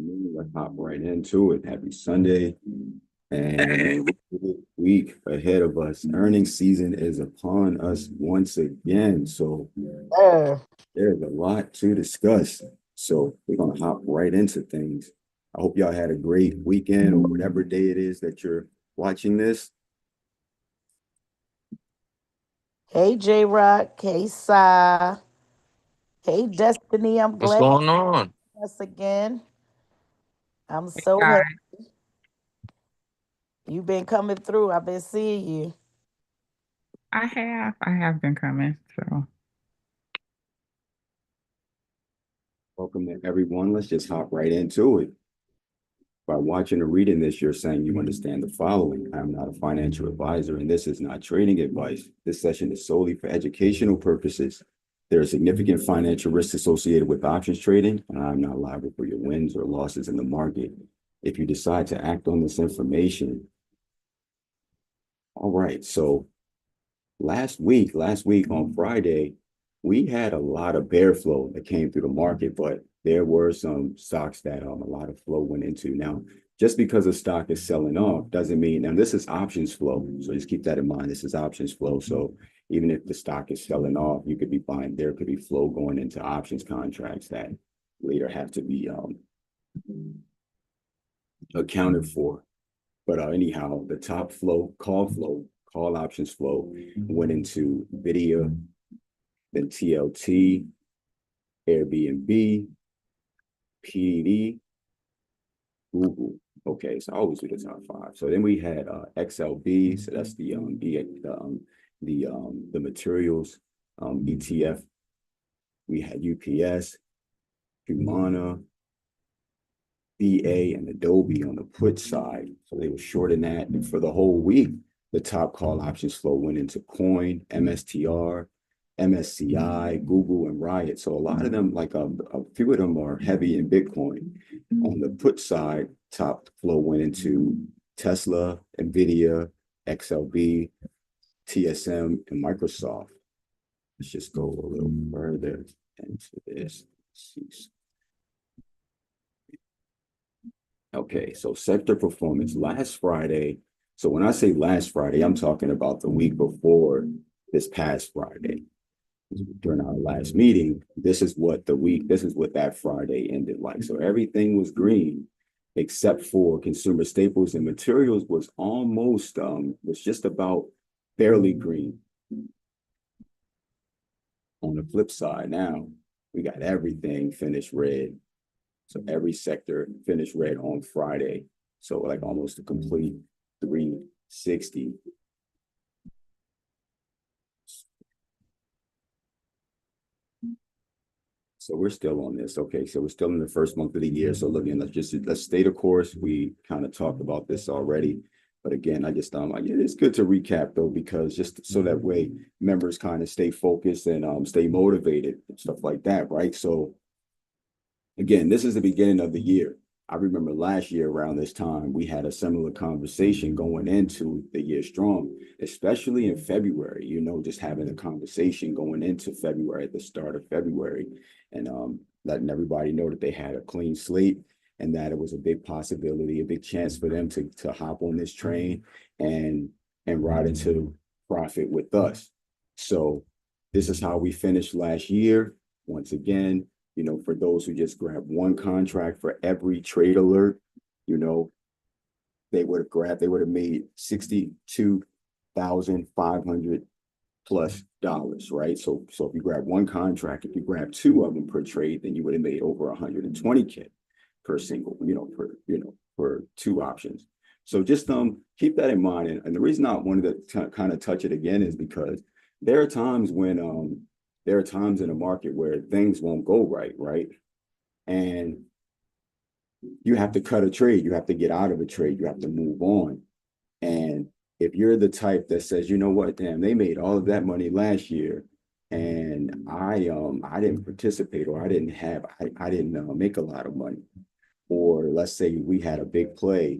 afternoon. Let's hop right into it. Happy Sunday. And week ahead of us. Earnings season is upon us once again. So Uh, there's a lot to discuss. So we're gonna hop right into things. I hope y'all had a great weekend or whatever day it is that you're watching this. hey J Rock, hey Sa, hey Destiny. I'm What's glad going on? you're us again. I'm Hey, so guys. happy you've been coming through. I've been seeing you. I have been coming. So Welcome to everyone. Let's just hop right into it. By watching or reading this, you're saying you understand the following. I'm not a financial advisor, and this is not trading advice. This session is solely for educational purposes. There are significant financial risks associated with options trading, and I'm not liable for your wins or losses in the market. If you decide to act on this information, all right. So last week on Friday, we had a lot of bear flow that came through the market, but there were some stocks that a lot of flow went into. Now, just because a stock is selling off doesn't mean, now this is options flow. So just keep that in mind. This is options flow. So even if the stock is selling off, you could be buying, there could be flow going into options contracts that later have to be accounted for. But anyhow, the top flow, call options flow went into Nvidia, then TLT, Airbnb, PDD, Google. Okay, so I always do the top five. So then we had XLB, so that's the materials ETF. We had UPS, Humana, BA, and Adobe on the put side. So they were shorting that. And for the whole week, the top call options flow went into Coin, MSTR, MSCI, Google, and Riot. So a lot of them, like a few of them are heavy in Bitcoin. On the put side, top flow went into Tesla, NVIDIA, XLB, TSM, and Microsoft. Let's just go a little further into this. Okay, so sector performance last Friday. So when I say last Friday, I'm talking about the week before this past Friday. During our last meeting, this is what that Friday ended like. So everything was green except for consumer staples and materials was almost was just about barely green. On the flip side, now we got everything finished red. So every sector finished red on Friday. So like almost a complete 360. So we're still on this. Okay, so we're still in the first month of the year. So looking, let's stay the course. We kind of talked about this already. But again, I just like it's good to recap though, because just so that way members kind of stay focused and stay motivated and stuff like that, right? So again, this is the beginning of the year. I remember last year around this time, we had a similar conversation going into the year strong, especially in February, just having a conversation going into February at the start of February and letting everybody know that they had a clean slate and that it was a big possibility, a big chance for them to hop on this train and ride into profit with us. So this is how we finished last year. Once again, for those who just grab one contract for every trade alert, they would have made $62,500 plus dollars, right? So if you grab one contract, if you grab two of them per trade, then you would have made over 120K per single, for two options. So just keep that in mind. And the reason I wanted to kind of touch it again is because there are times when there are times in the market where things won't go right, right? And you have to cut a trade, you have to get out of a trade, you have to move on. And if you're the type that says, you know what, damn, they made all of that money last year, and I didn't participate, or I didn't make a lot of money, or let's say we had a big play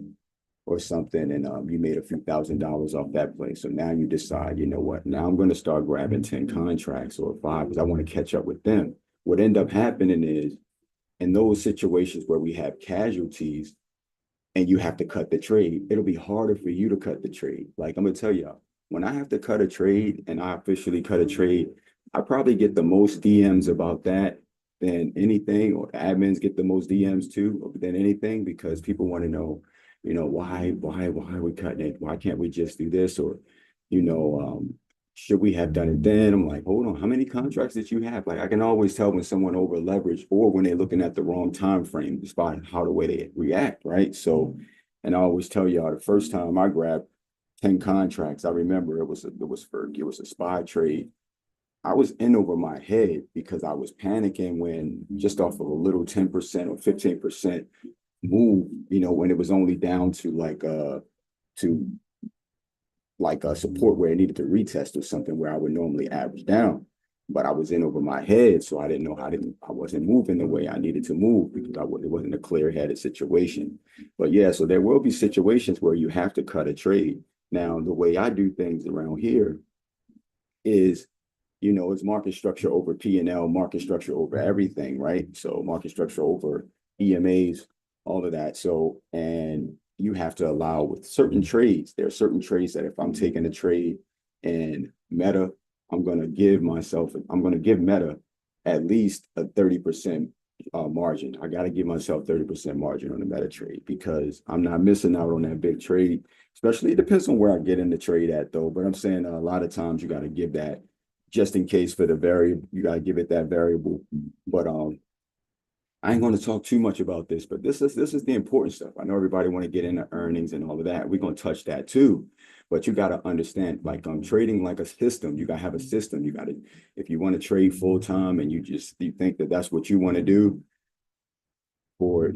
or something, and you made a few $1,000s off that play. So now you decide, you know what, now I'm going to start grabbing 10 contracts or 5 because I want to catch up with them. What end up happening is in those situations where we have casualties and you have to cut the trade, it'll be harder for you to cut the trade. Like I'm gonna tell y'all, when I have to cut a trade and I officially cut a trade, I probably get the most DMs about that than anything, or admins get the most DMs too than anything, because people want to know, why are we cutting it? Why can't we just do this? Or, you know, should we have done it then? I'm like, hold on, how many contracts did you have? Like I can always tell when someone over leveraged or when they're looking at the wrong time frame, despite how the way they react, right? So, and I always tell y'all the first time I grabbed 10 contracts, I remember it was a SPY trade. I was in over my head because I was panicking when just off of a little 10% or 15% move, when it was only down to like a support where it needed to retest or something where I would normally average down. But I was in over my head, so I didn't know I wasn't moving the way I needed to move because it wasn't a clear-headed situation. But yeah, so there will be situations where you have to cut a trade. Now, the way I do things around here is, it's market structure over P&L, market structure over everything, right? So market structure over EMAs, all of that. So, and you have to allow with certain trades, there are certain trades that if I'm taking a trade in Meta, I'm going to give Meta at least a 30% margin. I got to give myself 30% margin on the Meta trade because I'm not missing out on that big trade. Especially, it depends on where I get in the trade at though. But I'm saying a lot of times you got to give that just in case for the variable, you got to give it that variable. But I ain't going to talk too much about this, but this is the important stuff. I know everybody want to get into earnings and all of that. We're going to touch that too. But you got to understand, like trading like a system. You got to have a system. You got to, if you want to trade full time and you think that that's what you want to do, for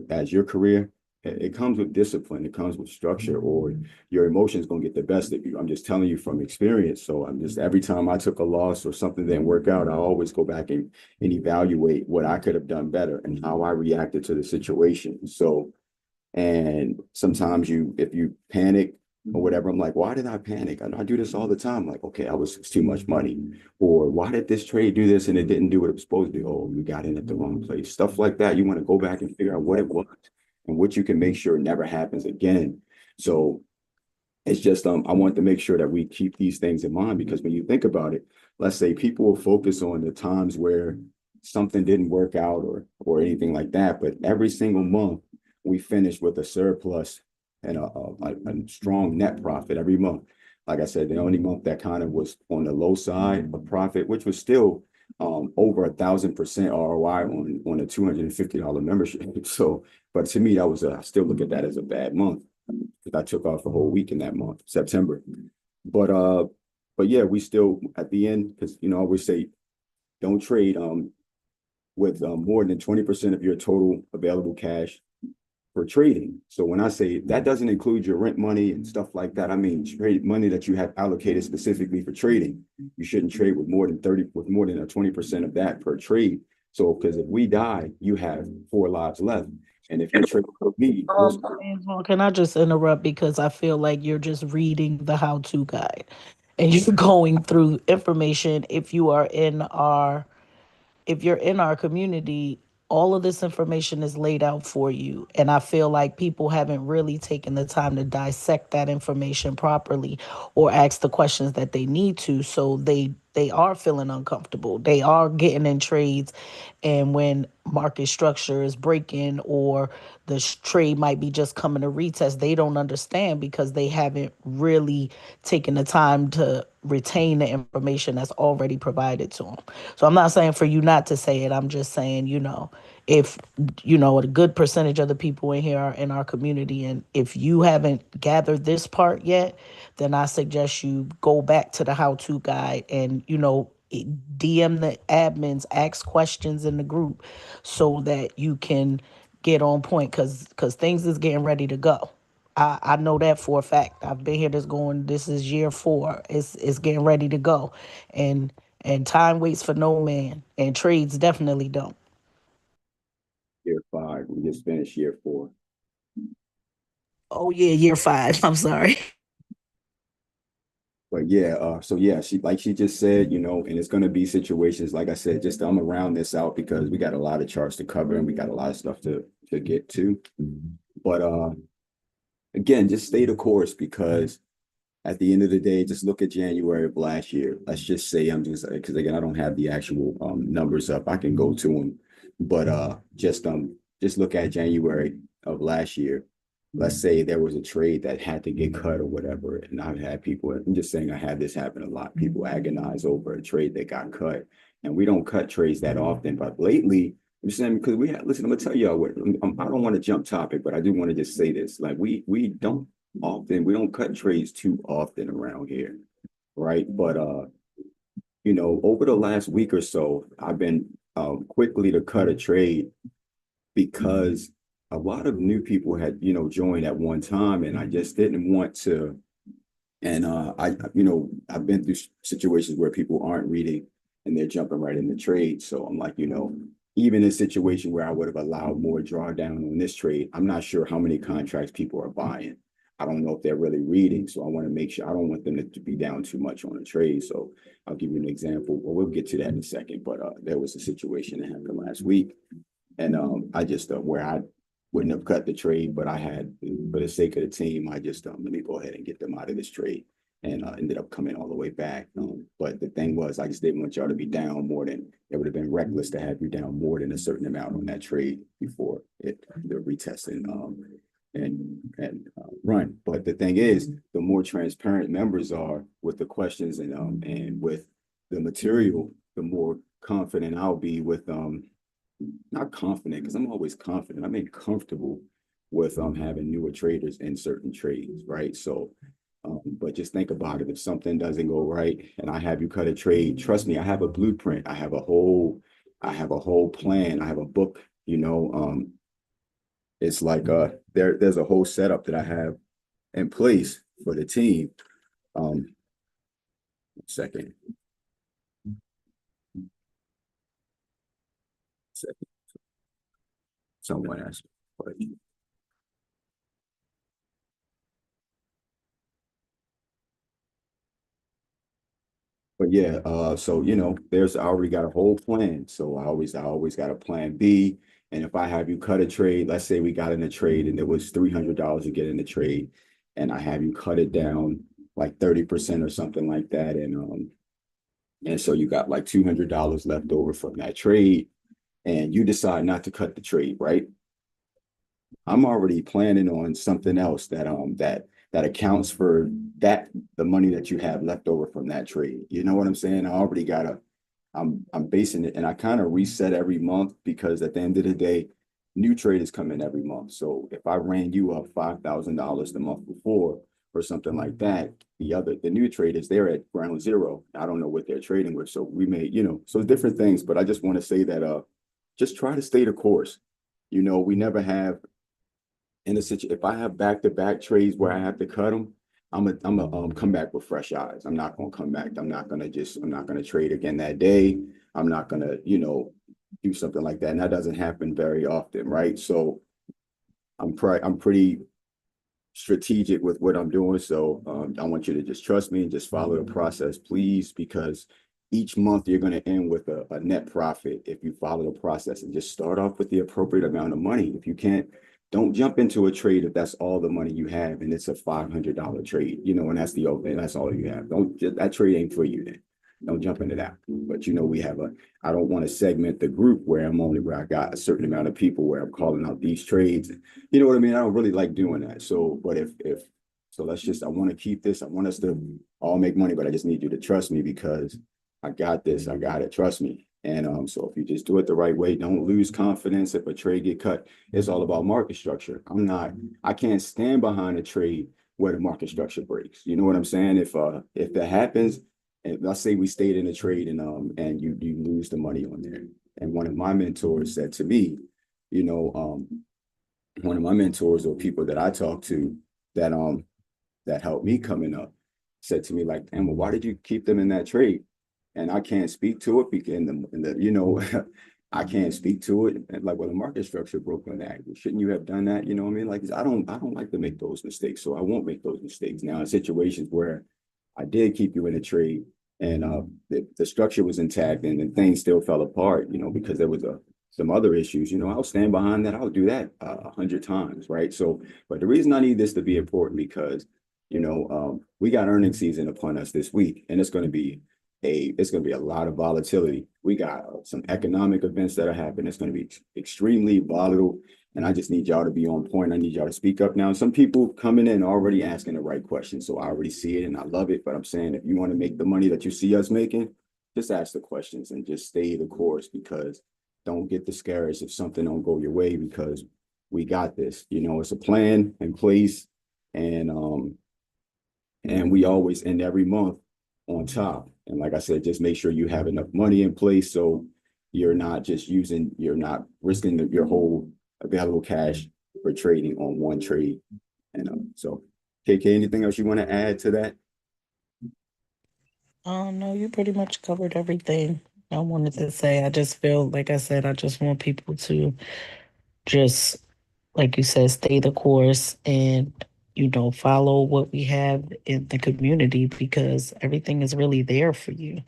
as your career, it comes with discipline, it comes with structure, or your emotions going to get the best of you. I'm just telling you from experience. So I'm just, every time I took a loss or something didn't work out, I always go back and evaluate what I could have done better and how I reacted to the situation. So, and sometimes if you panic or whatever, I'm like, why did I panic? I do this all the time. Like, okay, it's too much money. Or why did this trade do this and it didn't do what it was supposed to do? Oh, you got in at the wrong place. Stuff like that. You want to go back and figure out what it was and what you can make sure it never happens again. So it's just I want to make sure that we keep these things in mind, because when you think about it, let's say people will focus on the times where something didn't work out or anything like that, but every single month we finish with a surplus and a strong net profit every month. Like I said, the only month that kind of was on the low side of profit, which was still over 1,000% ROI on a $250 membership. So, but to me, I still look at that as a bad month because I took off a whole week in that month, September. But but yeah, we still at the end, because I always say don't trade with more than 20% of your total available cash for trading. So when I say that doesn't include your rent money and stuff like that, I mean trade money that you have allocated specifically for trading. You shouldn't trade with more than 20% of that per trade. So because if we die, you have 4 lives left. And if you're trading with me, Angela, can I just interrupt because I feel like you're just reading the how-to guide and you're going through information. If you're in our community, all of this information is laid out for you. And I feel like people haven't really taken the time to dissect that information properly or ask the questions that they need to. So they are feeling uncomfortable. They are getting in trades. And when market structure is breaking or the trade might be just coming to retest, they don't understand because they haven't really taken the time to retain the information that's already provided to them. So I'm not saying for you not to say it. I'm just saying, if a good percentage of the people in here are in our community, and if you haven't gathered this part yet, then I suggest you go back to the how-to guide and DM the admins, ask questions in the group so that you can get on point, because things is getting ready to go. I know that for a fact. I've been here. This is year 4. It's getting ready to go, and time waits for no man, and trades definitely don't. year 5, we just finished year 4. Oh yeah, year 5. I'm sorry. But yeah, so yeah, she just said, and it's gonna be situations, like I said, just I'm around this out because we got a lot of charts to cover and we got a lot of stuff to get to. But again, just stay the course because at the end of the day, just look at January of last year. Let's just say I'm just because again, I don't have the actual numbers up. I can go to them, but just look at January of last year. Let's say there was a trade that had to get cut or whatever, and I've had people. I'm just saying I had this happen a lot. People agonize over a trade that got cut, and we don't cut trades that often. But lately, I'm just saying because we had. Listen, I'm gonna tell y'all what. I don't want to jump topic, but I do want to just say this. Like we don't often we don't cut trades too often around here, right? But over the last week or so, I've been quickly to cut a trade because a lot of new people had joined at one time, and I just didn't want to. And I've been through situations where people aren't reading and they're jumping right in the trade. So I'm like, even in a situation where I would have allowed more drawdown on this trade, I'm not sure how many contracts people are buying. I don't know if they're really reading. So I want to make sure I don't want them to be down too much on a trade. So I'll give you an example. Well, we'll get to that in a second. But there was a situation that happened last week. And I just where I wouldn't have cut the trade, but I had, for the sake of the team, I just let me go ahead and get them out of this trade, and ended up coming all the way back. But the thing was, I just didn't want y'all to be down more than it would have been reckless to have you down more than a certain amount on that trade before the retesting and run. But the thing is, the more transparent members are with the questions and with the material, the more confident I'll be with not confident because I'm always confident. I mean comfortable with having newer traders in certain trades, right? So but just think about it. If something doesn't go right and I have you cut a trade, trust me, I have a blueprint. I have a whole plan. I have a book, it's like there's a whole setup that I have in place for the team. Second. Second. Someone asked. But yeah, so there's I already got a whole plan. So I always got a plan B. And if I have you cut a trade, let's say we got in a trade and it was $300 to get in the trade, and I have you cut it down like 30% or something like that, and so you got like $200 left over from that trade, and you decide not to cut the trade, right? I'm already planning on something else that accounts for that the money that you have left over from that trade. You know what I'm saying? I already got I'm basing it, and I kind of reset every month because at the end of the day, new traders come in every month. So if I ran you up $5,000 the month before or something like that, the new traders, they're at ground zero. I don't know what they're trading with. So we may, so different things, but I just want to say that just try to stay the course. We never have in a situation, if I have back-to-back trades where I have to cut them, I'm come back with fresh eyes. I'm not gonna come back. I'm not gonna trade again that day. I'm not gonna, do something like that. And that doesn't happen very often, right? So I'm pretty strategic with what I'm doing. So I want you to just trust me and just follow the process, please, because each month you're going to end with a net profit if you follow the process and just start off with the appropriate amount of money. If you can't, don't jump into a trade if that's all the money you have and it's a $500 trade, and that's all you have. That trade ain't for you then. Don't jump into that. But I don't want to segment the group where I got a certain amount of people where I'm calling out these trades. You know what I mean? I don't really like doing that. So, but I want to keep this. I want us to all make money, but I just need you to trust me because I got this. I got it. Trust me. And so if you just do it the right way, don't lose confidence if a trade get cut. It's all about market structure. I can't stand behind a trade where the market structure breaks. You know what I'm saying? If that happens, and let's say we stayed in a trade and you lose the money on there. And one of my mentors said to me, one of my mentors or people that I talk to that helped me coming up said to me like, Emma, why did you keep them in that trade? And I can't speak to it because I can't speak to it. And like, well, the market structure broke on that. Shouldn't you have done that? You know what I mean? Like, I don't like to make those mistakes. So I won't make those mistakes now in situations where I did keep you in a trade, and the structure was intact, and then things still fell apart, because there was some other issues. I'll stand behind that. I'll do that 100 times, right? So, but the reason I need this to be important because we got earnings season upon us this week, and it's going to be a lot of volatility. We got some economic events that are happening. It's going to be extremely volatile. And I just need y'all to be on point. I need y'all to speak up now. Some people coming in already asking the right questions. So I already see it and I love it. But I'm saying if you want to make the money that you see us making, just ask the questions and just stay the course, because don't get discouraged if something don't go your way, because we got this. It's a plan in place, and we always end every month on top. And like I said, just make sure you have enough money in place so you're not risking your whole available cash for trading on one trade. And so, KK, anything else you want to add to that? No, you pretty much covered everything I wanted to say. I just feel, like I said, I just want people to just, like you said, stay the course and, follow what we have in the community, because everything is really there for you.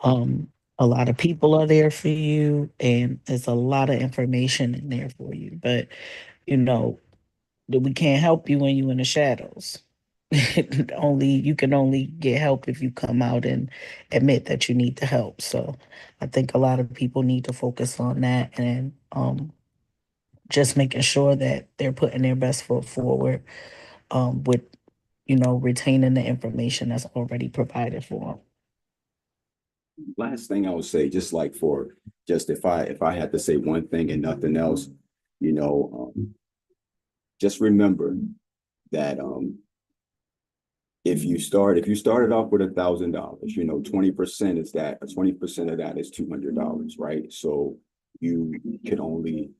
Um, a lot of people are there for you, and there's a lot of information in there for you. But, you know, that we can't help you when you're in the shadows. You can only get help if you come out and admit that you need the help. So I think a lot of people need to focus on that, and just making sure that they're putting their best foot forward, with retaining the information that's already provided for them. Last thing I would say, just if I had to say one thing and nothing else, just remember that if you started off with $1,000, 20% is that 20% of that is $200, right? So you can only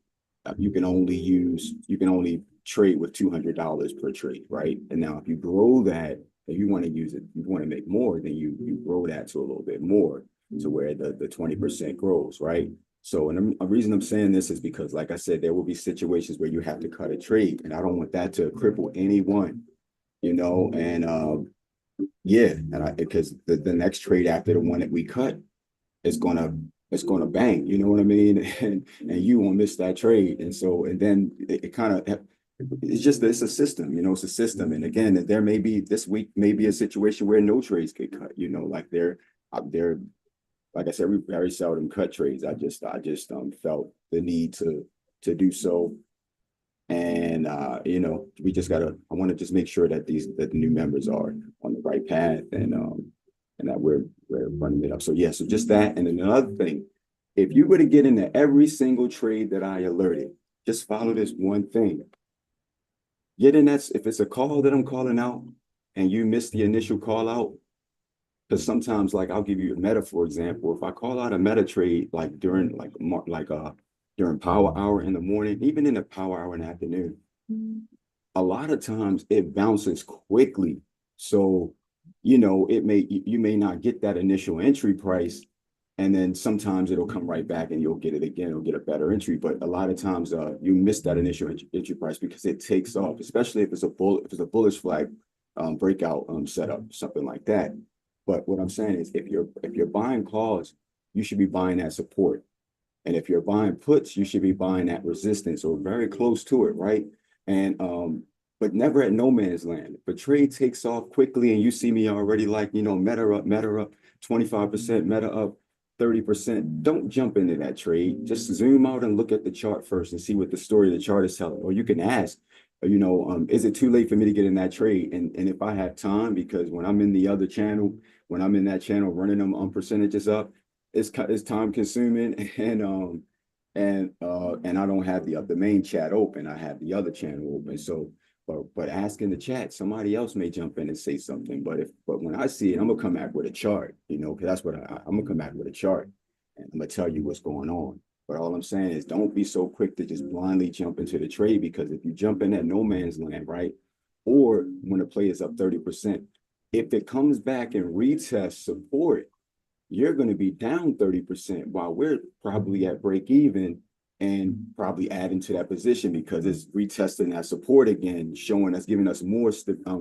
trade with $200 per trade, right? And now if you grow that, if you want to use it, you want to make more, then you grow that to a little bit more, to where the 20% grows, right? So, and the reason I'm saying this is because, like I said, there will be situations where you have to cut a trade, and I don't want that to cripple anyone, and yeah, and because the next trade after the one that we cut is gonna bang, you know what I mean? And you won't miss that trade. And so, and then it kind of, it's a system, it's a system. And again, there may be this week, maybe a situation where no trades get cut, like they're, like I said, we very seldom cut trades. I just felt the need to do so. And I want to just make sure that the new members are on the right path, and that we're running it up. So yeah, so just that. And then another thing, if you were to get into every single trade that I alerted, just follow this one thing. Get in that, if it's a call that I'm calling out and you miss the initial call out, because sometimes, like, I'll give you a meta, for example. If I call out a meta trade like during during power hour in the morning, even in the power hour in the afternoon, a lot of times it bounces quickly. So, you may not get that initial entry price, and then sometimes it'll come right back and you'll get it again or get a better entry. But a lot of times you miss that initial entry price because it takes off, especially if it's a bullish flag breakout setup, something like that. But what I'm saying is, if you're buying calls, you should be buying that support. And if you're buying puts, you should be buying that resistance or very close to it, right? And but never at no man's land. If a trade takes off quickly and you see me already, like, meta up 25%, meta up 30%, don't jump into that trade. Just zoom out and look at the chart first and see what the story of the chart is telling. Or you can ask, is it too late for me to get in that trade? And if I have time, because when I'm in the other channel, when I'm in that channel running them on percentages up, it's time consuming, and I don't have the main chat open. I have the other channel open. So, but ask in the chat, somebody else may jump in and say something. But when I see it, I'm gonna come back with a chart, because that's what I'm gonna come back with a chart, and I'm gonna tell you what's going on. But all I'm saying is, don't be so quick to just blindly jump into the trade, because if you jump in at no man's land, right, or when the play is up 30%, if it comes back and retests support, you're going to be down 30% while we're probably at break even and probably adding to that position, because it's retesting that support again, giving us more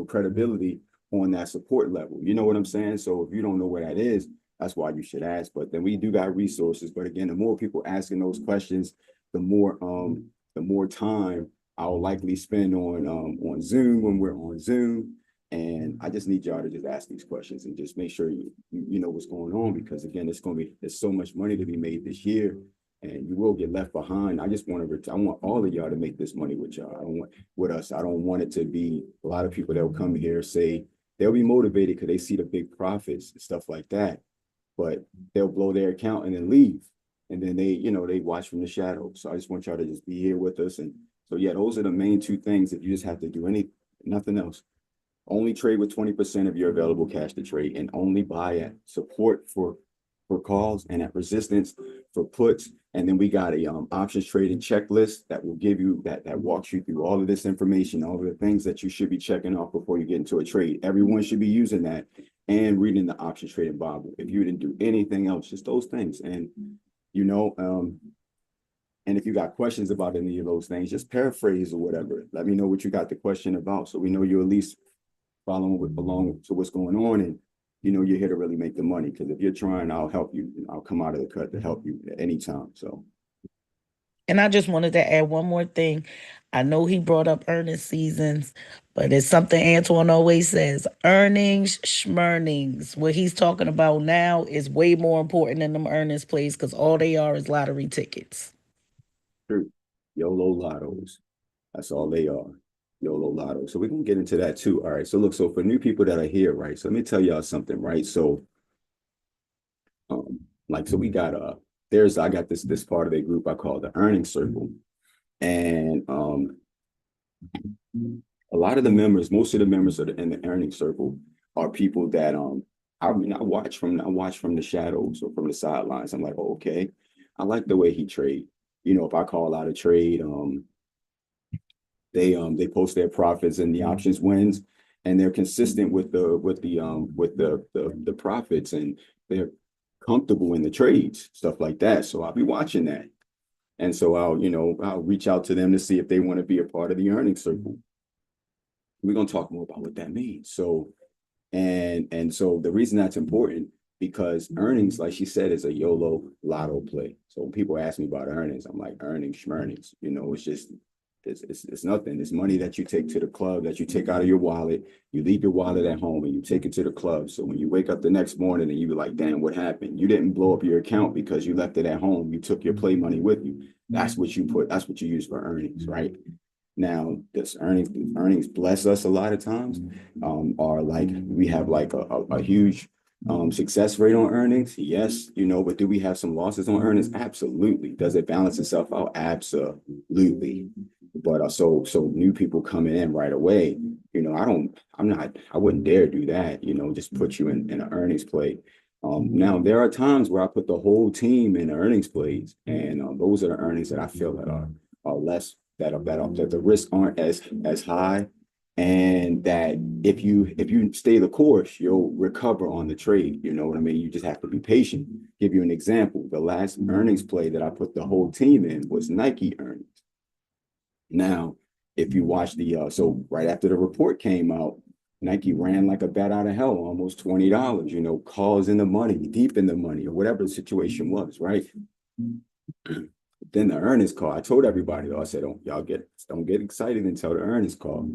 credibility on that support level. You know what I'm saying? So if you don't know where that is, that's why you should ask. But then we do got resources. But again, the more people asking those questions, the more time I'll likely spend on Zoom when we're on Zoom. And I just need y'all to just ask these questions and just make sure you know what's going on, because again, there's so much money to be made this year, and you will get left behind. I want all of y'all to make this money with y'all. I don't want with us. I don't want it to be a lot of people that will come here say they'll be motivated because they see the big profits and stuff like that, but they'll blow their account and then leave, and then they watch from the shadows. So I just want y'all to just be here with us. And so yeah, those are the main two things. If you just have to do nothing else. Only trade with 20% of your available cash to trade, and only buy at support for calls and at resistance for puts. And then we got a options trading checklist that will give you that walks you through all of this information, all of the things that you should be checking off before you get into a trade. Everyone should be using that and reading the options trading Bible. If you didn't do anything else, just those things. And and if you got questions about any of those things, just paraphrase or whatever. Let me know what you got the question about, so we know you're at least following along to what's going on, and you're here to really make the money. Because if you're trying, I'll help you. I'll come out of the cut to help you at any time. So, And I just wanted to add one more thing. I know he brought up earnings seasons, but it's something Antoine always says: earnings, schmurnings. What he's talking about now is way more important than them earnings plays, because all they are is lottery tickets. true. YOLO lottos. That's all they are. YOLO lotto. So we're gonna get into that too. All right. So look, so for new people that are here, right? So let me tell y'all something, right? So so we got I got this part of the group I call the earning circle. And a lot of the members, most of the members in the earning circle are people that I watch from the shadows or from the sidelines. I'm like, oh, okay, I like the way he trade. If I call out a trade, they post their profits and the options wins, and they're consistent with the profits, and they're comfortable in the trades, stuff like that. So I'll be watching that. And so I'll reach out to them to see if they want to be a part of the earning circle. We're going to talk more about what that means. So, and so the reason that's important, because earnings, like she said, is a YOLO lotto play. So when people ask me about earnings, I'm like, earnings, schmurnings, it's just, it's nothing. It's money that you take to the club, that you take out of your wallet. You leave your wallet at home and you take it to the club. So when you wake up the next morning and you're like, damn, what happened? You didn't blow up your account because you left it at home. You took your play money with you. That's what you use for earnings, right? Now, this earnings bless us a lot of times, are like, we have like a huge success rate on earnings. Yes, but do we have some losses on earnings? Absolutely. Does it balance itself out? Absolutely. But so new people coming in right away, I wouldn't dare do that, just put you in an earnings play. Now there are times where I put the whole team in earnings plays, and those are the earnings that I feel that are less, that the risks aren't as high, and that if you stay the course, you'll recover on the trade. You know what I mean? You just have to be patient. Give you an example. The last earnings play that I put the whole team in was Nike earnings. Now, if you watch so right after the report came out, Nike ran like a bat out of hell, almost $20, calls in the money, deep in the money, or whatever the situation was, right? Then the earnings call, I told everybody, though, I said, don't get excited until the earnings call.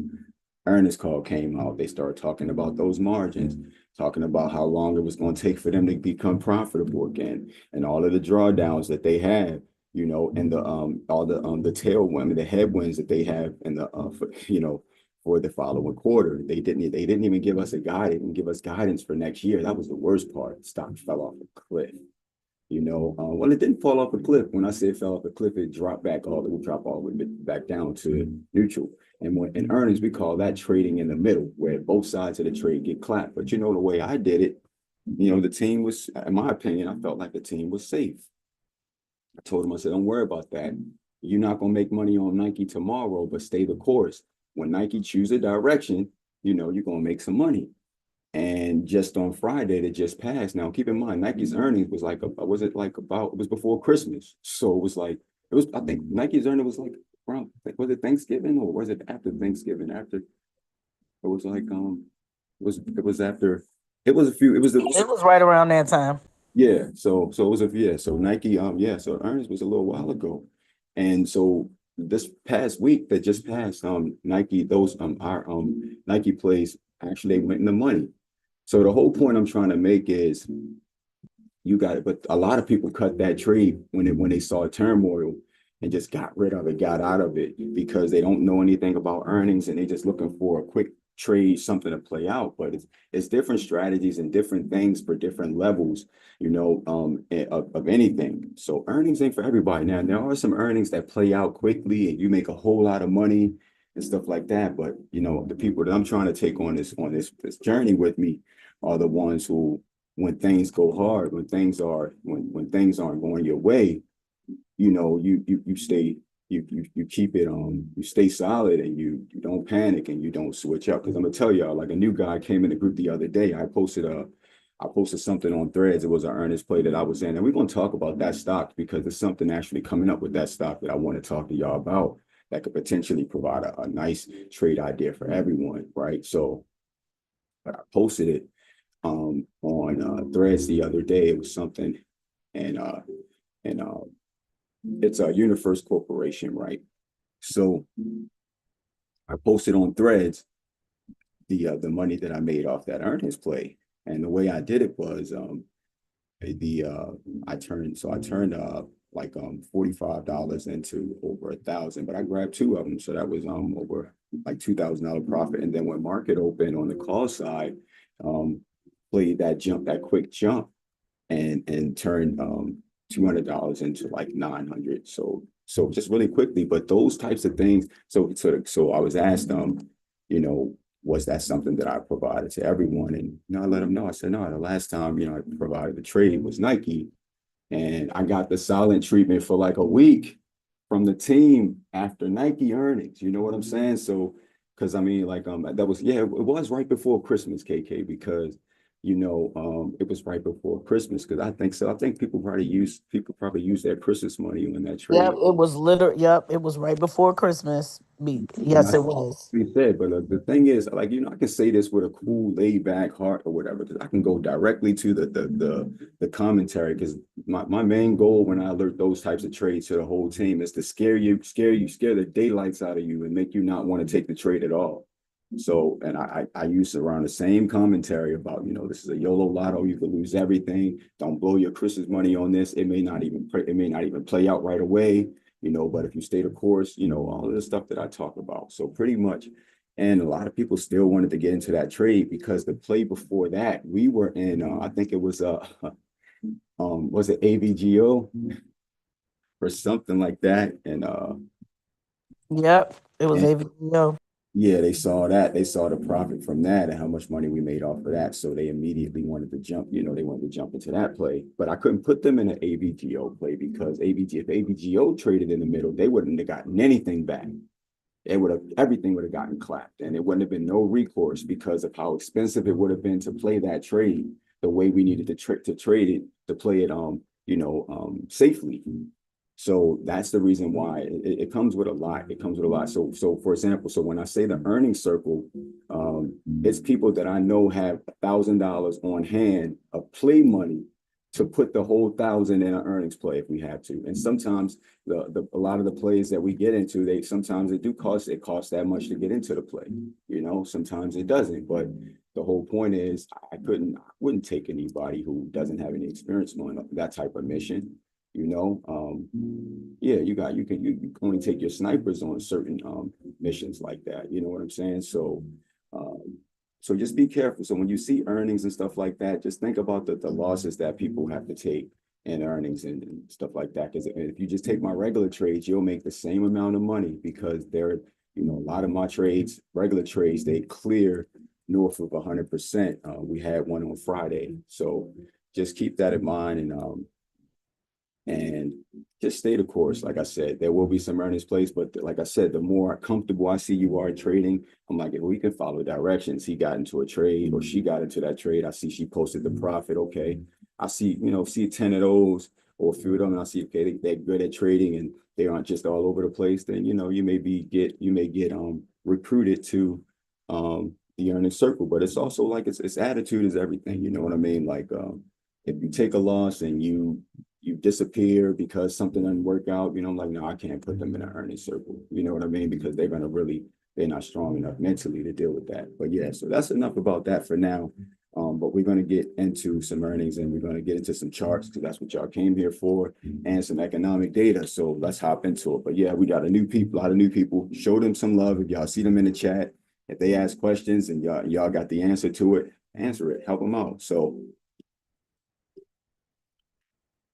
Earnings call came out. They started talking about those margins, talking about how long it was going to take for them to become profitable again, and all of the drawdowns that they had, and all the tailwind, the headwinds that they have in the for the following quarter. They didn't even give us a guide. They didn't give us guidance for next year. That was the worst part. Stock fell off a cliff. Well, it didn't fall off a cliff. When I say it fell off a cliff, it dropped all the way back down to neutral. And in earnings, we call that trading in the middle, where both sides of the trade get clapped. But the way I did it, the team was, in my opinion, I felt like the team was safe. I told him, I said, don't worry about that. You're not going to make money on Nike tomorrow, but stay the course. When Nike choose a direction, you're going to make some money. And just on Friday that just passed. Now, keep in mind, Nike's earnings was like, it was before Christmas. So I think Nike's earnings was like around, was it Thanksgiving or was it after Thanksgiving? It was like, it was after, it was a few, it was the, It was right around that time. yeah, so it was a, yeah, so Nike, yeah, so earnings was a little while ago. And so this past week that just passed, Nike, those, our, Nike plays actually went in the money. So the whole point I'm trying to make is you got it, but a lot of people cut that trade when they saw turmoil and just got rid of it, got out of it because they don't know anything about earnings and they just looking for a quick trade, something to play out. But it's different strategies and different things for different levels, of anything. So earnings ain't for everybody. Now there are some earnings that play out quickly and you make a whole lot of money and stuff like that. But the people that I'm trying to take on this journey with me are the ones who, when things go hard, when things aren't going your way, you stay, you keep it you stay solid and you don't panic and you don't switch up. Because I'm gonna tell y'all, like a new guy came in the group the other day. I posted something on Threads. It was an earnest play that I was in, and we're gonna talk about that stock because there's something actually coming up with that stock that I want to talk to y'all about that could potentially provide a nice trade idea for everyone, right? So, but I posted it on Threads the other day. It was something, and and it's a Universe Corporation, right? So I posted on Threads the money that I made off that earnings play, and the way I did it was the I turned like $45 into over 1,000, but I grabbed two of them, so that was over like $2,000 profit. And then when market opened on the call side, played that quick jump and turned $200 into like 900. So just really quickly, but those types of things. So I was asked, was that something that I provided to everyone? And I let them know. I said, no, the last time, I provided the trade was Nike. And I got the silent treatment for like a week from the team after Nike earnings. You know what I'm saying? So, because I mean, like, that was, yeah, it was right before Christmas, KK, because it was right before Christmas. Because I think so. I think people probably use their Christmas money on that Yep, trade. it was yep, it was right before Christmas. And Yes, that's it was. what he said. But the thing is, like, I can say this with a cool, laid back heart or whatever, because I can go directly to the commentary. Because my main goal when I alert those types of trades to the whole team is to scare the daylights out of you and make you not want to take the trade at all. So, and I use around the same commentary about, this is a YOLO lotto. You could lose everything. Don't blow your Christmas money on this. It may not even play out right away, but if you stay the course, all of the stuff that I talk about. So pretty much, and a lot of people still wanted to get into that trade because the play before that, we were in, I think it was, was it AVGO or something like that? Yep, it was And AVO. yeah, they saw that. They saw the profit from that and how much money we made off of that. So they immediately wanted to jump, they wanted to jump into that play. But I couldn't put them in an AVGO play because if AVGO traded in the middle, they wouldn't have gotten anything back. Everything would have gotten clapped and it wouldn't have been no recourse because of how expensive it would have been to play that trade the way we needed to trade it, to play it safely. So that's the reason why it comes with a lot. It comes with a lot. So for example, so when I say the earnings circle, it's people that I know have $1,000 on hand of play money to put the whole 1,000 in an earnings play if we have to. And sometimes a lot of the plays that we get into, sometimes it costs that much to get into the play. Sometimes it doesn't. But the whole point is I wouldn't take anybody who doesn't have any experience on that type of mission. Yeah, you can only take your snipers on certain missions like that. You know what I'm saying? Um, so just be careful. So when you see earnings and stuff like that, just think about the losses that people have to take in earnings and stuff like that. Because if you just take my regular trades, you'll make the same amount of money because a lot of my trades, regular trades, they clear north of 100%. We had one on Friday. So just keep that in mind and just stay the course. Like I said, there will be some earnings plays, but like I said, the more comfortable I see you are trading, I'm like, if we can follow directions, he got into a trade or she got into that trade. I see she posted the profit. Okay. I see 10 of those or a few of them. And I see, okay, they're good at trading and they aren't just all over the place. Then, you may get recruited to, the earnings circle, but it's also like it's attitude is everything. You know what I mean? Like if you take a loss and you disappear because something doesn't work out, you know, I'm like, no, I can't put them in an earnings circle. You know what I mean? Because they're not strong enough mentally to deal with that. But yeah, so that's enough about that for now. But we're going to get into some earnings and we're going to get into some charts because that's what y'all came here for, and some economic data. So let's hop into it. But yeah, we got a lot of new people. Show them some love. If y'all see them in the chat, if they ask questions and y'all got the answer to it, answer it, help them out. So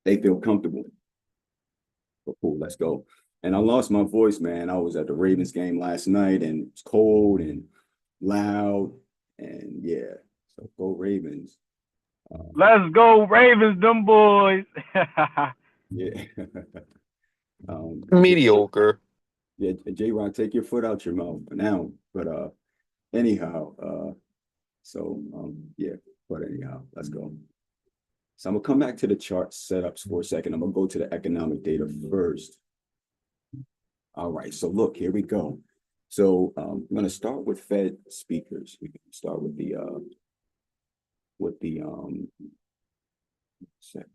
they feel comfortable. But cool, let's go. And I lost my voice, man. I was at the Ravens game last night and it's cold and loud. And yeah, so go Ravens. Let's go Ravens, them boys. Yeah. Mediocre. Yeah, J-Rock, take your foot out your mouth for now. But anyhow, yeah, but anyhow, let's go. So I'm gonna come back to the chart setups for a second. I'm gonna go to the economic data first. All right, so look, here we go. So I'm gonna start with Fed speakers. We can start with the seconds.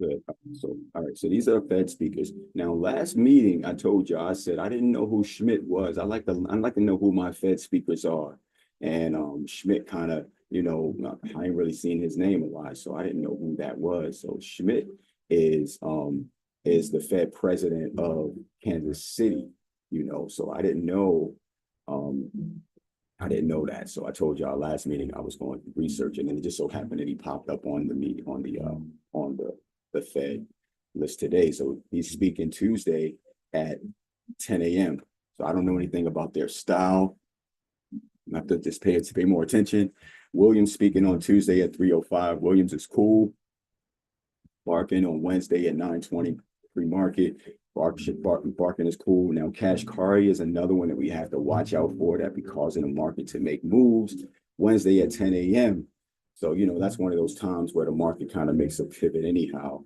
Good. So, all right. So these are Fed speakers. Now, last meeting, I told you, I said I didn't know who Schmidt was. I'd like to know who my Fed speakers are. And Schmidt kind of, you know, I ain't really seen his name a lot, so I didn't know who that was. So Schmidt is the Fed president of Kansas City, you know. So I didn't know that. So I told y'all last meeting I was going to research, and then it just so happened that he popped up on the meet on the Fed list today. So he's speaking Tuesday at 10 a.m. So I don't know anything about their style. I have to just pay more attention. Williams speaking on Tuesday at 3:05. Williams is cool. Barkin on Wednesday at 9:20 pre-market. Barkin is cool. Now, Cash Kari is another one that we have to watch out for that be causing the market to make moves Wednesday at 10 a.m. So, you know, that's one of those times where the market kind of makes a pivot anyhow.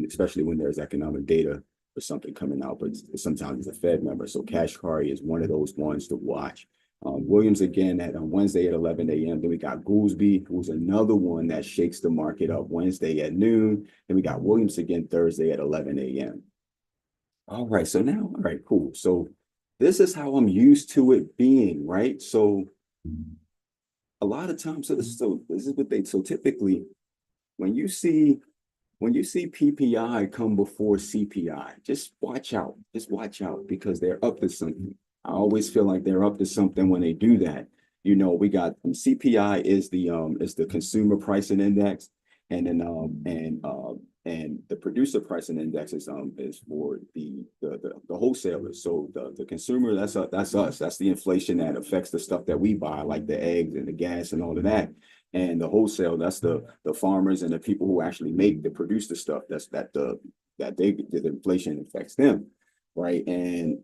Especially when there's economic data or something coming out, but sometimes it's a Fed member. So Cash Kari is one of those ones to watch. Williams again at on Wednesday at 11 a.m. Then we got Goolsby, who's another one that shakes the market up Wednesday at noon. Then we got Williams again Thursday at 11 a.m. All right, so now, all right, cool. So this is how I'm used to it being, right? So a lot of times, so typically when you see PPI come before CPI, just watch out. Just watch out because they're up to something. I always feel like they're up to something when they do that. You know, we got CPI is the consumer pricing index, and then and the producer pricing index is for the wholesalers. So the consumer, that's us. That's the inflation that affects the stuff that we buy, like the eggs and the gas and all of that. And the wholesale, that's the farmers and the people who actually produce the stuff. The inflation affects them, right? And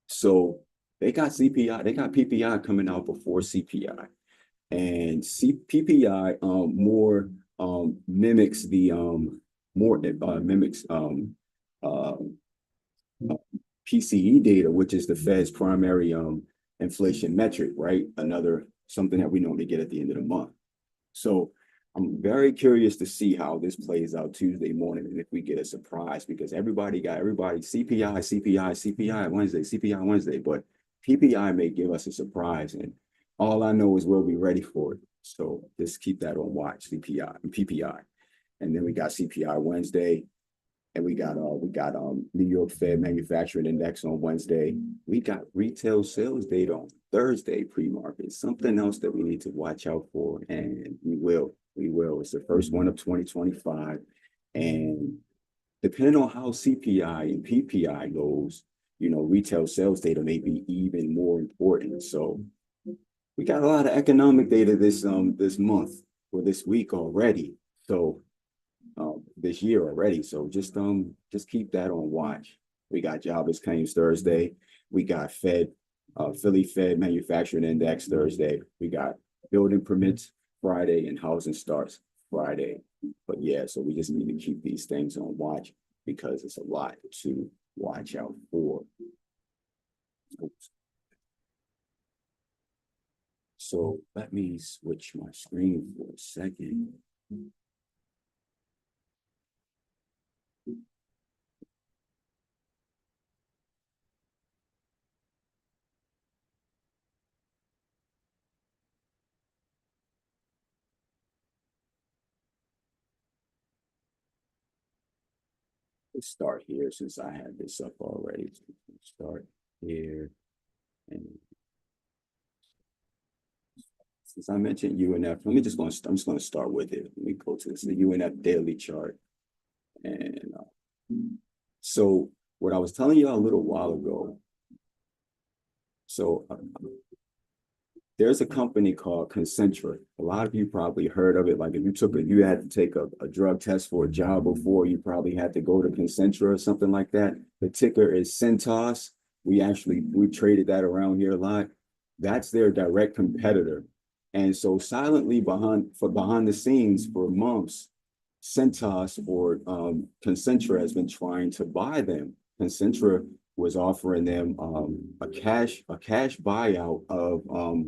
so they got PPI coming out before CPI, and PPI more mimics uh, PCE data, which is the Fed's primary inflation metric, right? Another something that we normally get at the end of the month. So I'm very curious to see how this plays out Tuesday morning and if we get a surprise, because everybody CPI Wednesday, but PPI may give us a surprise, and all I know is we'll be ready for it. So just keep that on watch, CPI and PPI. And then we got CPI Wednesday, and we got New York Fed Manufacturing Index on Wednesday. We got retail sales data on Thursday pre-market. Something else that we need to watch out for, and we will. It's the first one of 2025, and depending on how CPI and PPI goes, you know, retail sales data may be even more important. So we got a lot of economic data this month or this week already. So this year already. So just keep that on watch. We got jobless claims Thursday. We got Fed Philly Fed Manufacturing Index Thursday. We got building permits Friday and housing starts Friday. But yeah, so we just need to keep these things on watch because it's a lot to watch out for. Oops. So let me switch my screen for a second. Let's start here since I have this up already. Start here. And since I mentioned UNF, I'm just going to start with it. Let me go to this, the UNF daily chart. And so what I was telling you a little while ago, so there's a company called Concentra. A lot of you probably heard of it. Like if you had to take a drug test for a job before, you probably had to go to Concentra or something like that. The ticker is Centos. We traded that around here a lot. That's their direct competitor. And so silently behind the scenes for months, Centos or Concentra has been trying to buy them. Concentra was offering them a cash buyout of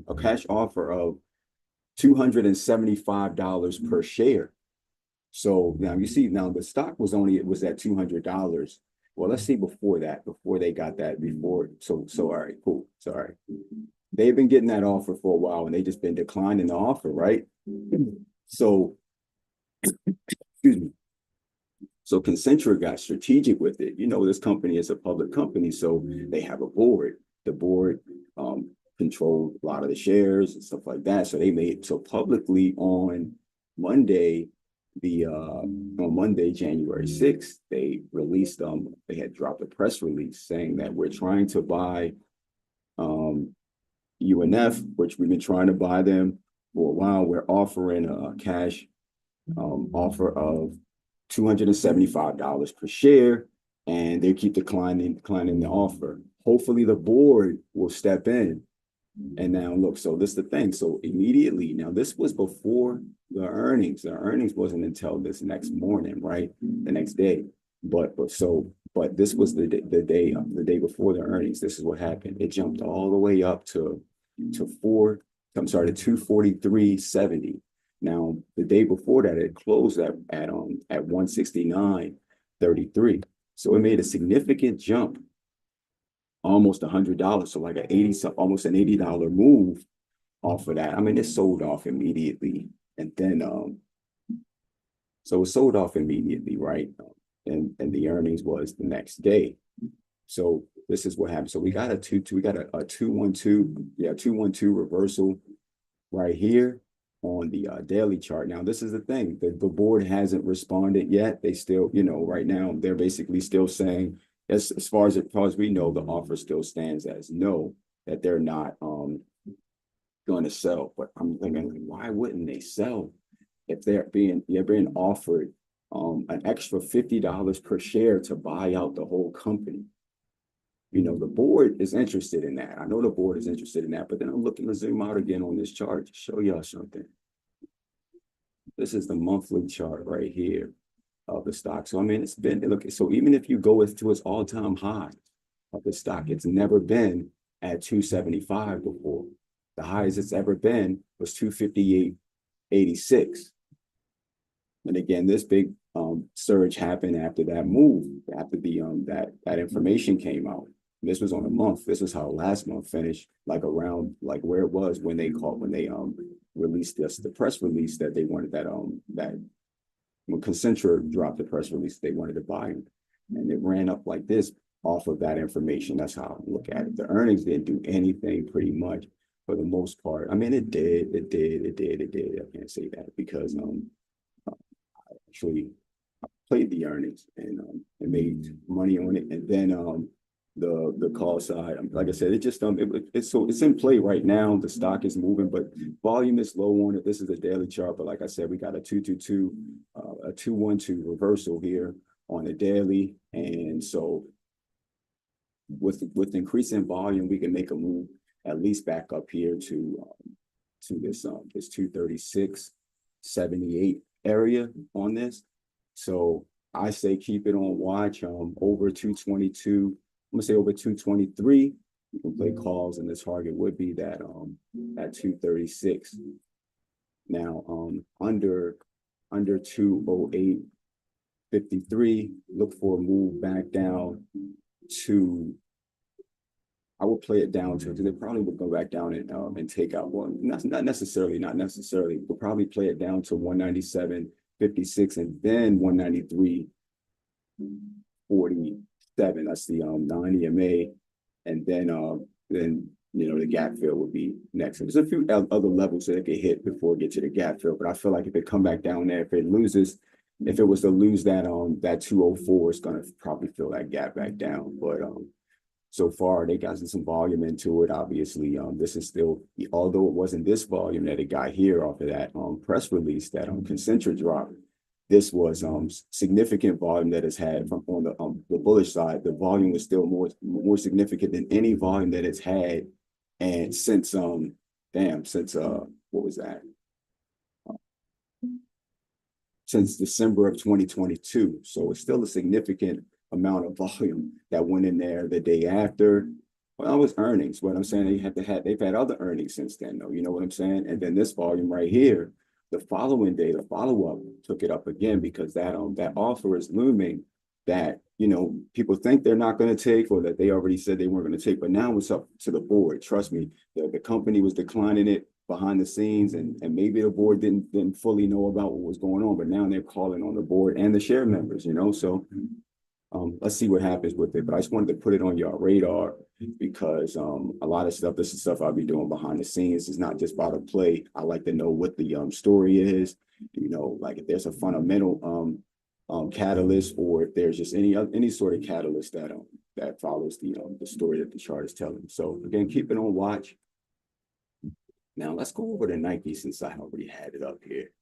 a cash offer of $275 per share. So now you see now the stock was at $200. Well, let's see before they got that before. So all right, cool. Sorry. They've been getting that offer for a while and they just been declining the offer, right? So excuse me. So Concentra got strategic with it. You know, this company is a public company, so they have a board. The board controlled a lot of the shares and stuff like that. So they made so publicly on Monday, January 6th, they released they had dropped a press release saying that we're trying to buy UNF, which we've been trying to buy them for a while. We're offering a cash offer of $275 per share, and they keep declining the offer. Hopefully the board will step in. And now look, so this is the thing. So immediately, now this was before the earnings. The earnings wasn't until this next morning, right? The next day. But this was the day before the earnings. This is what happened. It jumped all the way up to 243.70. Now, the day before that, it closed at 169.33. So it made a significant jump, almost $100. So like almost an $80 move off of that. I mean, it sold off immediately. And then so it sold off immediately, right? And the earnings was the next day. So this is what happened. So we got a 212 reversal right here on the daily chart. Now, this is the thing. The board hasn't responded yet. They still, right now, they're basically still saying, as far as we know, the offer still stands as no, that they're not going to sell. But I'm thinking, why wouldn't they sell if they're being offered an extra $50 per share to buy out the whole company? The board is interested in that. I know the board is interested in that, but then I'm looking to zoom out again on this chart to show y'all something. This is the monthly chart right here of the stock. So, I mean, it's been, look, so even if you go to its all-time high of the stock, it's never been at 275 before. The highest it's ever been was 258.86. And again, this big surge happened after that move, after the that information came out. This was on a month. This was how last month finished, like around like where it was when they released the press release that they wanted that when Concentra dropped the press release, they wanted to buy them. And it ran up like this off of that information. That's how I look at it. The earnings didn't do anything pretty much for the most part. I mean, it did. I can't say that because I actually played the earnings and made money on it. And then the call side, like I said, it just it's in play right now. The stock is moving, but volume is low on it. This is a daily chart, but like I said, we got a 212 reversal here on the daily, and so with increasing volume, we can make a move at least back up here to this 236.78 area on this. So I say keep it on watch over 222. I'm gonna say over 223. You can play calls, and the target would be that at 236. Now under 208.53, look for a move back down to, I would play it down to, because they probably would go back down and take out one. Not necessarily, we'll probably play it down to 197.56 and then 193.47. That's the 9 EMA, and then the gap fill would be next. And there's a few other levels that it could hit before it gets to the gap fill, but I feel like if it come back down there, if it was to lose that 204, it's gonna probably fill that gap back down. But so far they got some volume into it. Obviously, this is still, although it wasn't this volume that it got here off of that press release, that concentric drop, this was significant volume that it's had from on the bullish side. The volume was still more significant than any volume that it's had, and since what was that? Since December of 2022. So it's still a significant amount of volume that went in there the day after. Well, it was earnings. What I'm saying, they've had other earnings since then, though. You know what I'm saying? And then this volume right here, the following day, the follow-up took it up again, because that offer is looming that, people think they're not going to take, or that they already said they weren't going to take. But now it's up to the board. Trust me, the company was declining it behind the scenes, and maybe the board didn't fully know about what was going on, but now they're calling on the board and the share members, so let's see what happens with it. But I just wanted to put it on your radar, because a lot of stuff, this is stuff I'll be doing behind the scenes. It's not just about a play. I like to know what the story is, like if there's a fundamental catalyst, or if there's just any sort of catalyst that follows the story that the chart is telling. So again, keep it on watch. Now let's go over to Nike, since I already had it up here.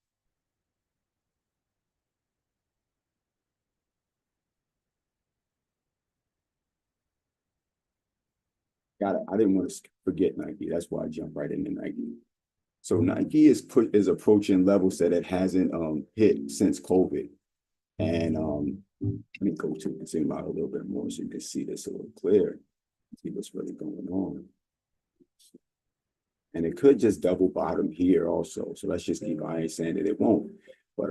I didn't want to forget Nike. That's why I jumped right into Nike. So Nike is approaching levels that it hasn't hit since COVID. And let me go to and zoom out a little bit more so you can see this a little clearer. See what's really going on. And it could just double bottom here also. So let's just keep, I ain't saying that it won't, but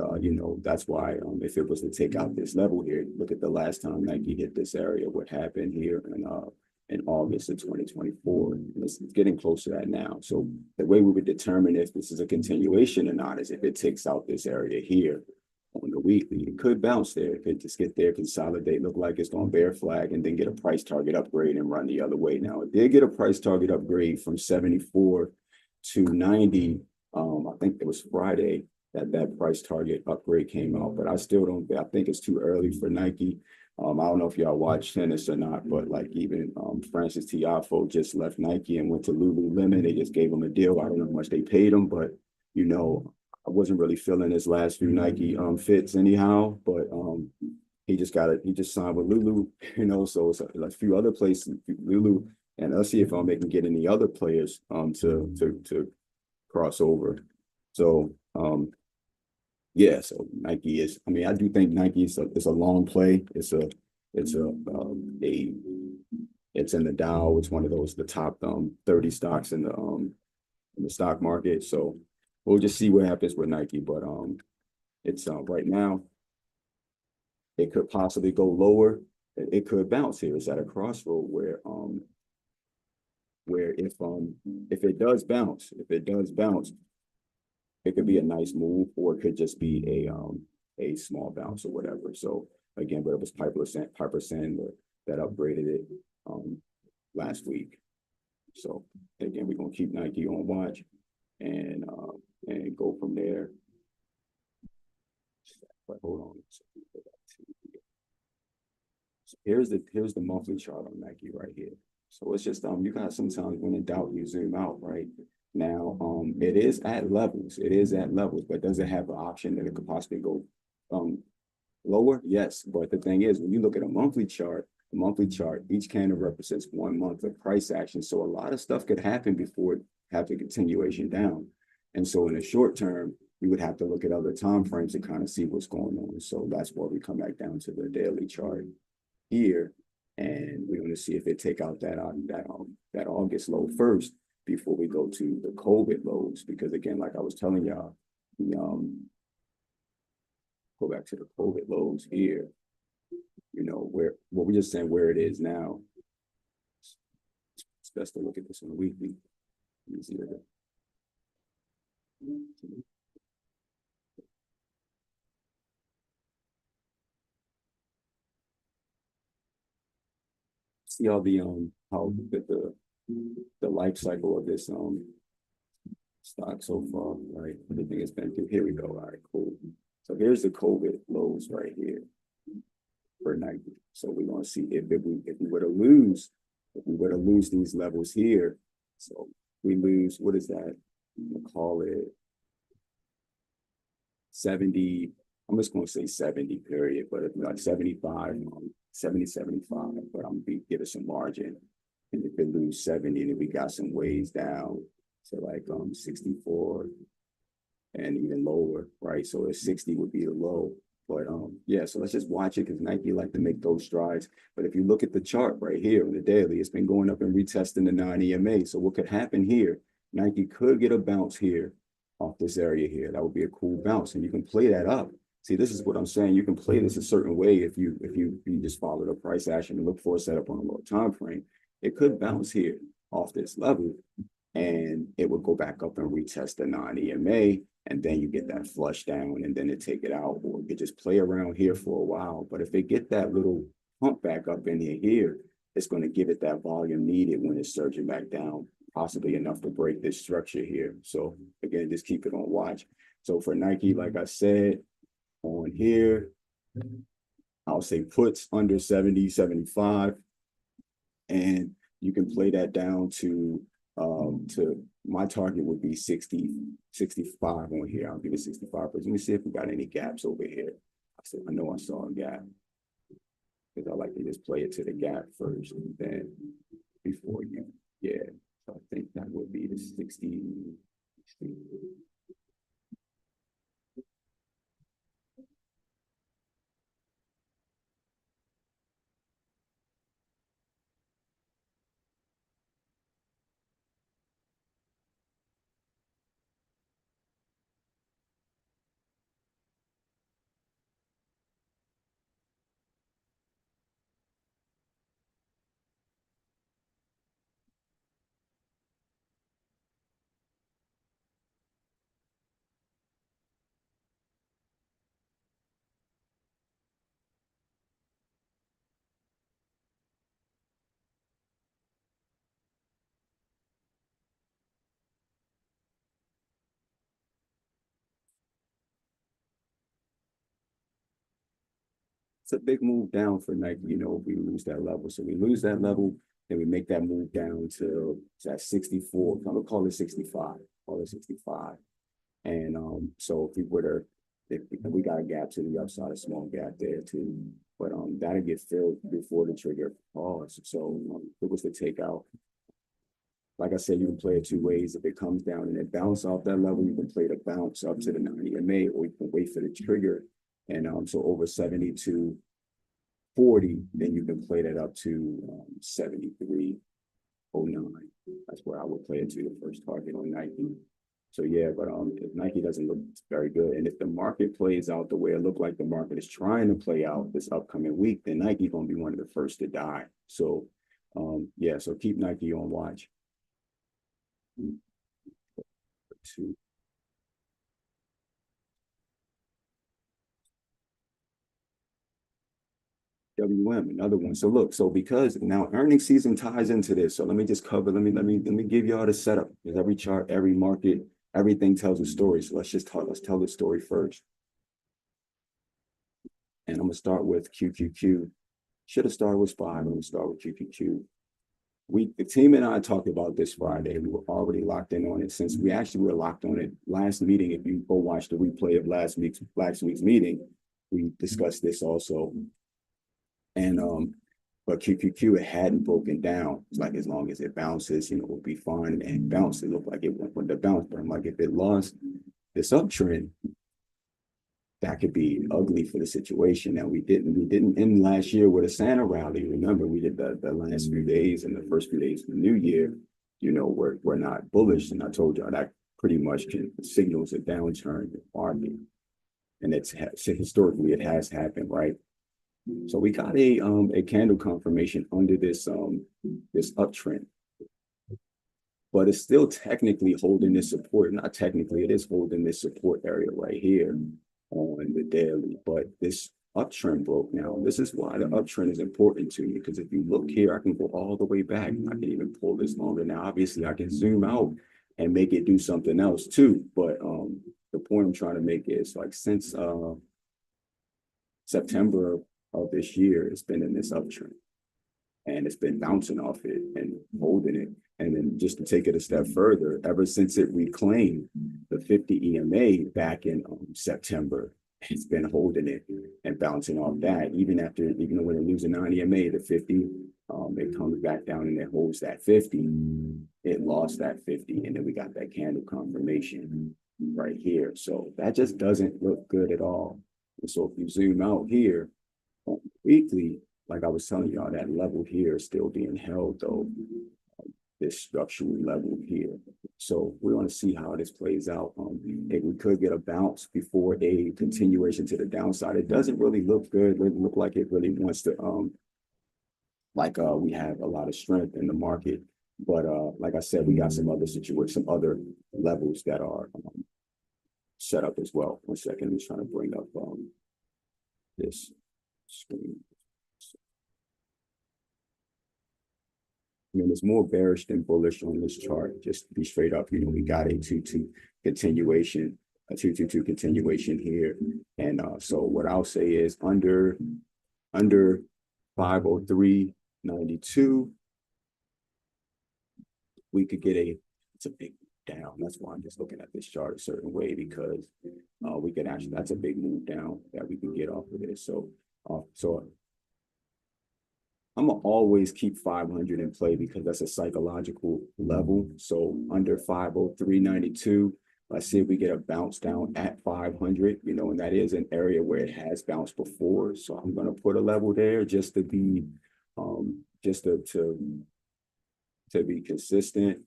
that's why if it was to take out this level here, look at the last time Nike hit this area, what happened here in August of 2024. And it's getting close to that now. So the way we would determine if this is a continuation or not is if it takes out this area here on the weekly. It could bounce there. It could just get there, consolidate, look like it's going to bear flag, and then get a price target upgrade and run the other way. Now, it did get a price target upgrade from 74 to 90. I think it was Friday that price target upgrade came out, but I still don't, I think it's too early for Nike. I don't know if y'all watch tennis or not, but like even Francis Tiafoe just left Nike and went to Lululemon. They just gave him a deal. I don't know how much they paid him, but I wasn't really feeling his last few Nike fits anyhow, but he just signed with Lulu, so it's a few other places, Lulu, and let's see if they can get any other players to cross over. So yeah, so Nike is, I do think Nike is a long play. It's in the Dow. It's one of the top 30 stocks in the stock market. So we'll just see what happens with Nike, but it's right now it could possibly go lower. It could bounce here. It's at a crossroad where if it does bounce, it could be a nice move, or it could just be a small bounce or whatever. So again, but it was Piper Sandler that upgraded it last week. So again, we're gonna keep Nike on watch and go from there. But hold on. So here's the monthly chart on Nike right here. So it's just you guys sometimes when in doubt you zoom out, right? Now it is at levels, but does it have an option that it could possibly go lower? Yes, but the thing is, when you look at a monthly chart, the monthly chart, each candle represents 1 month of price action. So a lot of stuff could happen before it have a continuation down. And so in the short term, we would have to look at other time frames to kind of see what's going on. So that's why we come back down to the daily chart here, and we're going to see if it take out that August low first before we go to the COVID lows. Because again, like I was telling y'all, the go back to the COVID lows here. You know, where what we're just saying where it is now. It's best to look at this on a weekly. Easier to see all the how the life cycle of this stock so far, right? Everything has been through. Here we go. All right, cool. So here's the COVID lows right here for Nike. So we're gonna see if we were to lose, these levels here. So we lose, what is that? We'll call it 70. I'm just gonna say 70 period, but it's like 75, 70, 75, but I'm gonna give it some margin. And if it lose 70, then we got some ways down to like 64 and even lower, right? So a 60 would be the low. But yeah, so let's just watch it because Nike like to make those strides. But if you look at the chart right here on the daily, it's been going up and retesting the 9 EMA. So what could happen here? Nike could get a bounce here off this area here. That would be a cool bounce, and you can play that up. See, this is what I'm saying. You can play this a certain way if you just follow the price action and look for a setup on a low time frame. It could bounce here off this level, and it would go back up and retest the 9 EMA, and then you get that flush down, and then it take it out, or you just play around here for a while. But if it get that little pump back up in here, it's going to give it that volume needed when it's surging back down, possibly enough to break this structure here. So again, just keep it on watch. So for Nike, like I said, on here, I'll say puts under 70, 75, and you can play that down to my target would be 60, 65 on here. I'll give it 65. But let me see if we got any gaps over here. I know I saw a gap because I like to just play it to the gap first, and then before you, yeah. So I think that would be the 60. It's a big move down for Nike, you know, if we lose that level. So we lose that level, then we make that move down to that 64. I'm gonna call it 65. Call it 65. And so if we were to, if we got a gap to the upside, a small gap there too. But that'll get filled before the trigger pause. So if it was to take out, like I said, you can play it two ways. If it comes down and it bounce off that level, you can play the bounce up to the 90 EMA, or you can wait for the trigger. And so over 70 to 40, then you can play that up to 73.09. That's where I would play it to the first target on Nike. So yeah, but if Nike doesn't look very good, and if the market plays out the way it looked like the market is trying to play out this upcoming week, then Nike gonna be one of the first to die. So yeah, so keep Nike on watch. Two. WM, another one. So look, so because now earnings season ties into this, so let me just cover. Let me give y'all the setup. Because every chart, every market, everything tells a story. So let's tell the story first. And I'm gonna start with QQQ. Should have started with SPY. I'm gonna start with QQQ. The team and I talked about this Friday. We were already locked in on it since we actually were locked on it last meeting. If you go watch the replay of last week's meeting, we discussed this also. And But QQQ, it hadn't broken down. It's like as long as it bounces, it'll be fine. And bounce, it looked like it went with the bounce. But I'm like, if it lost this uptrend, that could be ugly for the situation. Now we didn't end last year with a Santa rally. Remember, we did the last few days and the first few days of the new year, we're not bullish. And I told y'all that pretty much signals a downturn in the market. And historically it has happened, right? So we got a candle confirmation under this uptrend, but it's still technically holding this support. Not technically, it is holding this support area right here on the daily, but this uptrend broke now. This is why the uptrend is important to me, because if you look here, I can go all the way back. I can even pull this longer. Now, obviously, I can zoom out and make it do something else too. But the point I'm trying to make is like since September of this year, it's been in this uptrend. And it's been bouncing off it and holding it. And then just to take it a step further, ever since it reclaimed the 50 EMA back in September, it's been holding it and bouncing off that. Even though when it loses 9 EMA, the 50, it comes back down and it holds that 50. It lost that 50, and then we got that candle confirmation right here. So that just doesn't look good at all. And so if you zoom out here on weekly, like I was telling y'all, that level here is still being held though, this structural level here. So we want to see how this plays out. If we could get a bounce before a continuation to the downside, it doesn't really look good. It doesn't look like it really wants to, we have a lot of strength in the market. But like I said, we got some other situations, some other levels that are set up as well. 1 second, I'm just trying to bring up this screen. I mean, it's more bearish than bullish on this chart. Just to be straight up, we got a 2-2 continuation, a 2-2-2 continuation here. And so what I'll say is under 503.92, we could get it's a big down. That's why I'm just looking at this chart a certain way, because we could actually, that's a big move down that we can get off of this. So I'm gonna always keep 500 in play because that's a psychological level. So under 503.92, let's see if we get a bounce down at 500, and that is an area where it has bounced before. So I'm gonna put a level there just to be, just to be consistent.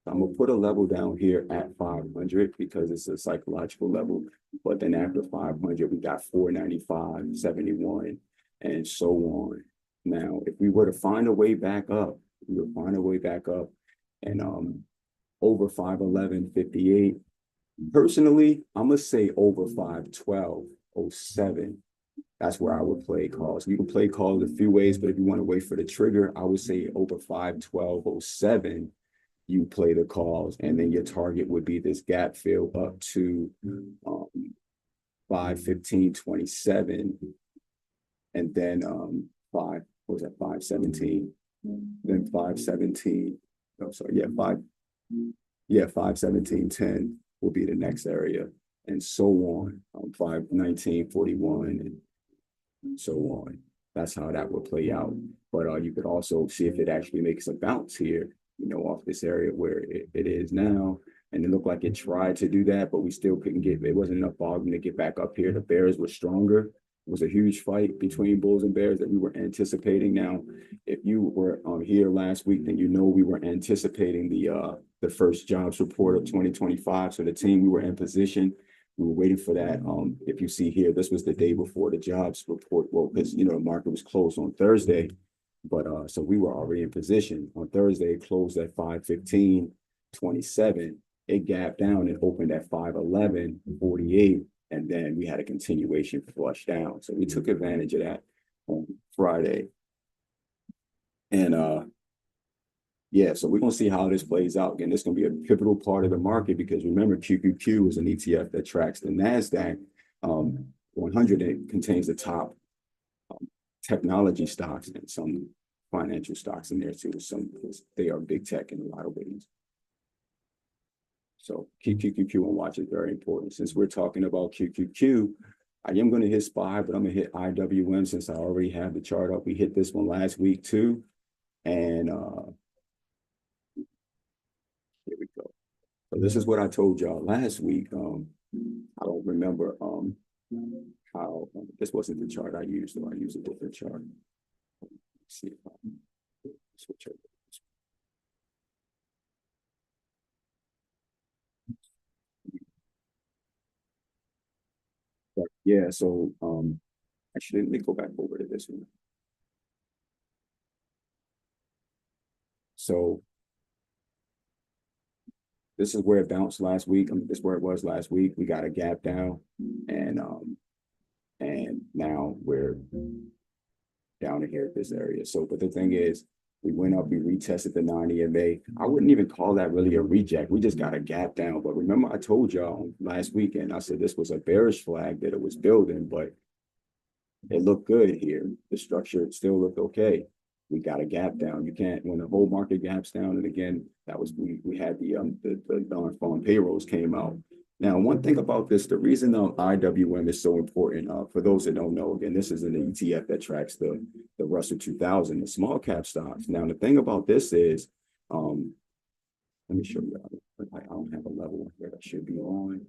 I'm gonna put a level down here at 500 because it's a psychological level. But then after 500, we got 495.71 and so on. Now, if we were to find a way back up, and over 511.58, personally, I'm gonna say over 512.07. That's where I would play calls. You can play calls a few ways, but if you want to wait for the trigger, I would say over 512.07, you play the calls, and then your target would be this gap fill up to 515.27, and then 517, then 517. Oh, sorry, 517.10 will be the next area, and so on. 519.41 and so on. That's how that will play out. But you could also see if it actually makes a bounce here, off this area where it is now. And it looked like it tried to do that, but we still couldn't it wasn't enough volume to get back up here. The bears were stronger. It was a huge fight between bulls and bears that we were anticipating. Now, if you were here last week, then we were anticipating the first jobs report of 2025. So the team, we were in position. We were waiting for that. If you see here, this was the day before the jobs report. Well, because the market was closed on Thursday, but so we were already in position. On Thursday, it closed at 515.27. It gapped down and opened at 511.48, and then we had a continuation flush down. So we took advantage of that on Friday, and so we're going to see how this plays out. Again, this is going to be a pivotal part of the market because remember, QQQ is an ETF that tracks the NASDAQ 100. It contains the top technology stocks and some financial stocks in there too. Because they are big tech in a lot of ways. So keep QQQ on watch is very important. Since we're talking about QQQ, I am going to hit SPY, but I'm going to hit IWM since I already have the chart up. We hit this one last week too. And here we go. So this is what I told y'all last week. I don't remember how this wasn't the chart I used, so I used a different chart. Let's see if I switch over. But yeah, so actually let me go back over to this one. So this is where it bounced last week. This is where it was last week. We got a gap down, and now we're down in here at this area. So, but the thing is, we went up, we retested the 9 EMA. I wouldn't even call that really a reject. We just got a gap down. But remember, I told y'all last weekend, I said this was a bearish flag that it was building, but it looked good here. The structure still looked okay. We got a gap down. You can't, when the whole market gaps down, and again, that was we had the non-farm payrolls came out. Now, one thing about this, the reason IWM is so important, for those that don't know, again, this is an ETF that tracks the Russell 2000, the small cap stocks. Now, the thing about this is, let me show you. I don't have a level that I should be on.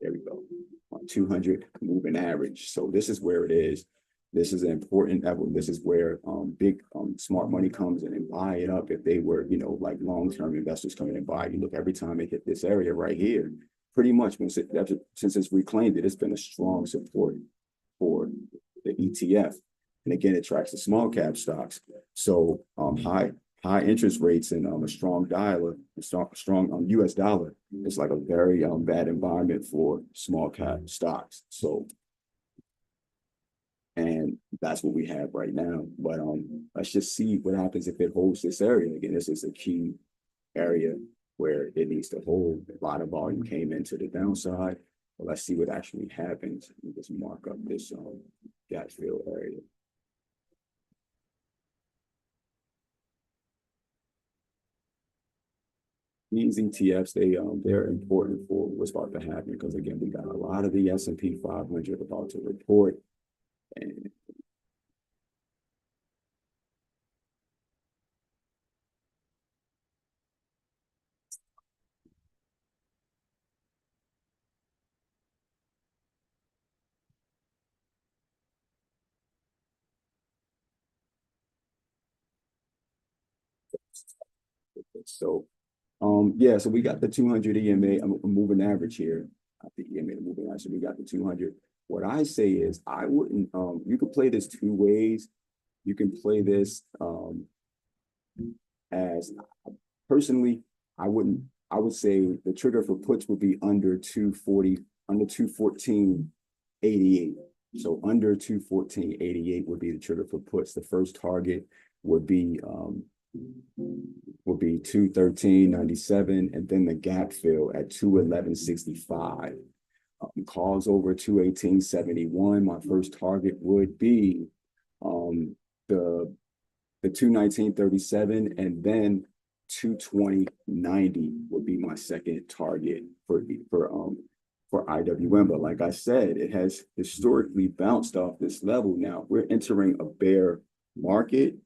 There we go. On 200 moving average. So this is where it is. This is an important level. This is where big smart money comes in and buy it up if they were, you know, like long-term investors coming and buy. You look, every time they hit this area right here, pretty much since it's reclaimed it, it's been a strong support for the ETF. And again, it tracks the small cap stocks. So high interest rates and a strong dollar, strong US dollar, it's like a very bad environment for small cap stocks. So, and that's what we have right now. But let's just see what happens if it holds this area. Again, this is a key area where it needs to hold. A lot of volume came into the downside. But let's see what actually happens. Let me just mark up this gap fill area. These ETFs, they're important for what's about to happen because again, we got a lot of the S&P 500 about to report, and so yeah, so we got the 200 EMA, moving average here. Not the EMA, the moving average. So we got the 200. What I say is, I wouldn't. You could play this two ways. You can play this as personally, I wouldn't. I would say the trigger for puts would be under 240, under 214.88. So under 214.88 would be the trigger for puts. The first target would be 213.97, and then the gap fill at 211.65. Calls over 218.71. My first target would be the 219.37, and then 220.90 would be my second target for IWM. But like I said, it has historically bounced off this level. Now we're entering a bear market.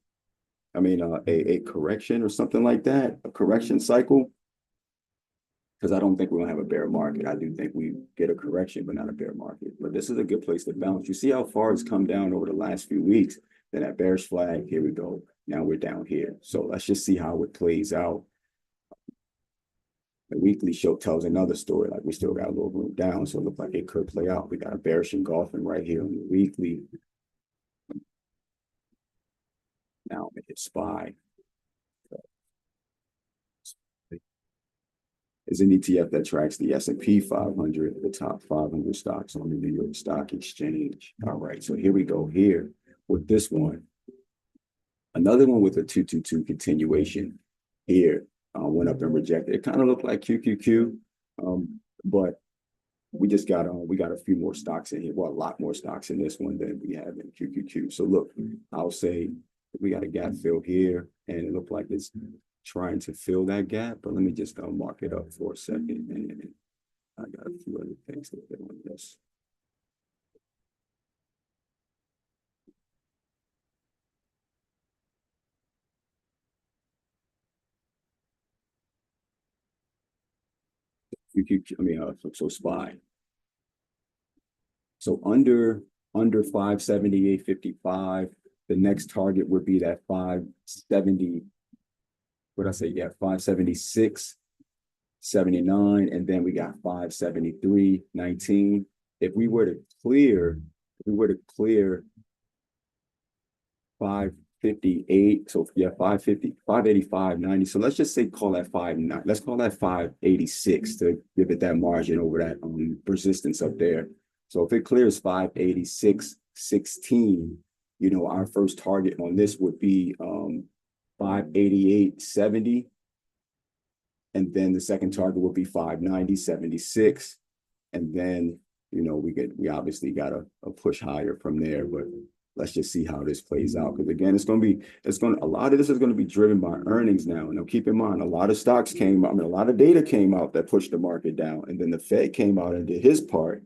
I mean, a correction or something like that, a correction cycle. Because I don't think we're gonna have a bear market. I do think we get a correction, but not a bear market. But this is a good place to bounce. You see how far it's come down over the last few weeks. Then that bearish flag, here we go. Now we're down here. So let's just see how it plays out. The weekly show tells another story. Like we still got a little room down, so it looks like it could play out. We got a bearish engulfing right here on the weekly. Now I'm gonna hit SPY. Is an ETF that tracks the S&P 500, the top 500 stocks on the New York Stock Exchange. All right, so here we go here with this one. Another one with a 222 continuation here, went up and rejected. It kind of looked like QQQ, but we just got we got a few more stocks in here. Well, a lot more stocks in this one than we have in QQQ. So look, I'll say we got a gap fill here, and it looked like it's trying to fill that gap. But let me just mark it up for a second, and I got a few other things to fit on this. So SPY. So under 578.55, the next target would be that 570. What I say? Yeah, 576.79, and then we got 573.19. If we were to clear, if we were to clear 558, so yeah, 550, 585.90. So let's just say call that 59. Let's call that 586 to give it that margin over that persistence up there. So if it clears 586.16, our first target on this would be 588.70. And then the second target would be 590.76. And then, we obviously got a push higher from there, but let's just see how this plays out. Because again, a lot of this is going to be driven by earnings now. And keep in mind, a lot of stocks came out, a lot of data came out that pushed the market down. And then the Fed came out and did his part.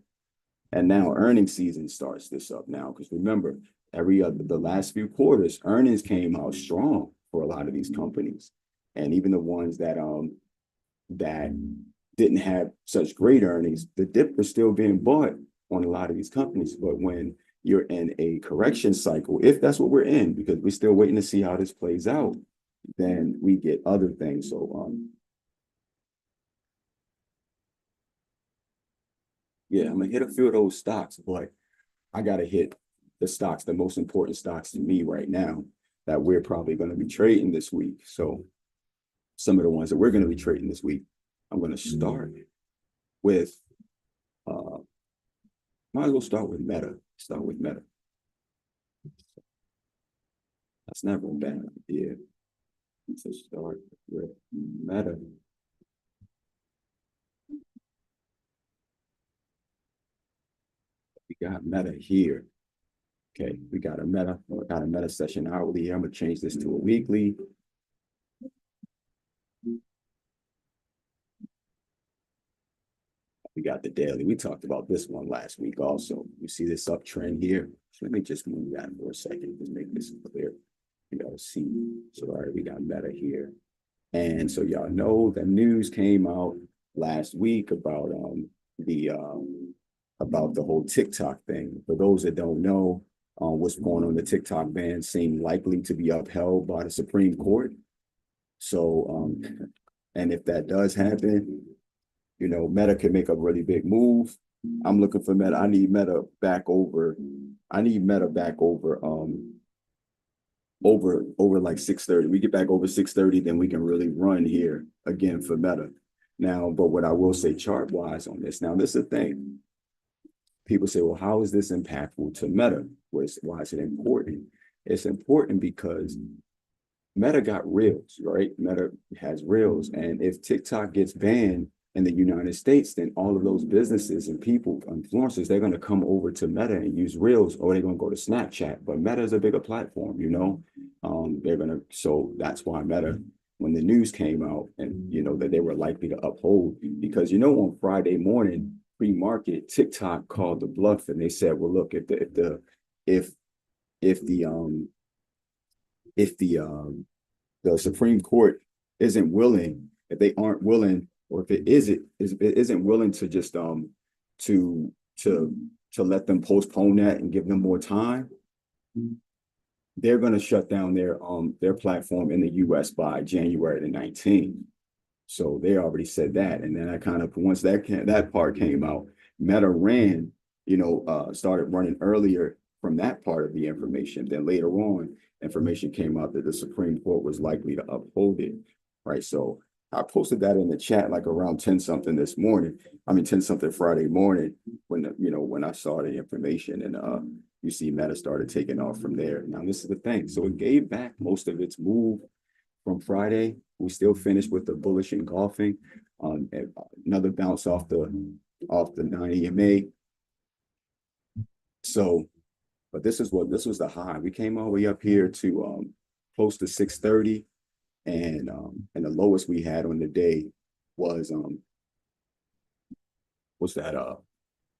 And now earnings season starts this up now. Because remember, the last few quarters, earnings came out strong for a lot of these companies. And even the ones that didn't have such great earnings, the dip was still being bought on a lot of these companies. But when you're in a correction cycle, if that's what we're in, because we're still waiting to see how this plays out, then we get other things. So yeah, I'm gonna hit a few of those stocks, but I gotta hit the most important stocks to me right now that we're probably going to be trading this week. So some of the ones that we're going to be trading this week, I'm going to start with might as well start with Meta. That's never a bad idea. To start with Meta. We got Meta here. Okay, we got a Meta session hourly. I'm gonna change this to a weekly. We got the daily. We talked about this one last week also. You see this uptrend here. So let me just move that for a second to make this clear. You gotta see. So all right, we got Meta here. And so y'all know the news came out last week about the whole TikTok thing. For those that don't know, what's going on, the TikTok ban seemed likely to be upheld by the Supreme Court. So and if that does happen, Meta can make a really big move. I'm looking for Meta. I need Meta back over over like 630. We get back over 630, then we can really run here again for Meta. Now, but what I will say chart wise on this, now this is the thing. People say, well, how is this impactful to Meta? Why is it important? It's important because Meta got Reels, right? Meta has Reels. And if TikTok gets banned in the United States, then all of those businesses and people, influencers, they're going to come over to Meta and use Reels, or they're going to go to Snapchat. But Meta is a bigger platform, so that's why Meta, when the news came out and, that they were likely to uphold, because, on Friday morning, pre-market, TikTok called the bluff and they said, well, look, if the Supreme Court isn't willing, if they aren't willing, or if it isn't willing to just to let them postpone that and give them more time, they're going to shut down their platform in the US by January the 19th. So they already said that. And then I kind of, once that part came out, Meta ran, started running earlier from that part of the information. Then later on, information came out that the Supreme Court was likely to uphold it, right? So I posted that in the chat like around 10 something this morning. 10 something Friday morning when I saw the information, and you see Meta started taking off from there. Now this is the thing. So it gave back most of its move from Friday. We still finished with the bullish engulfing. Another bounce off the 9 EMA. So, but this was the high. We came all the way up here to close to 630. And the lowest we had on the day was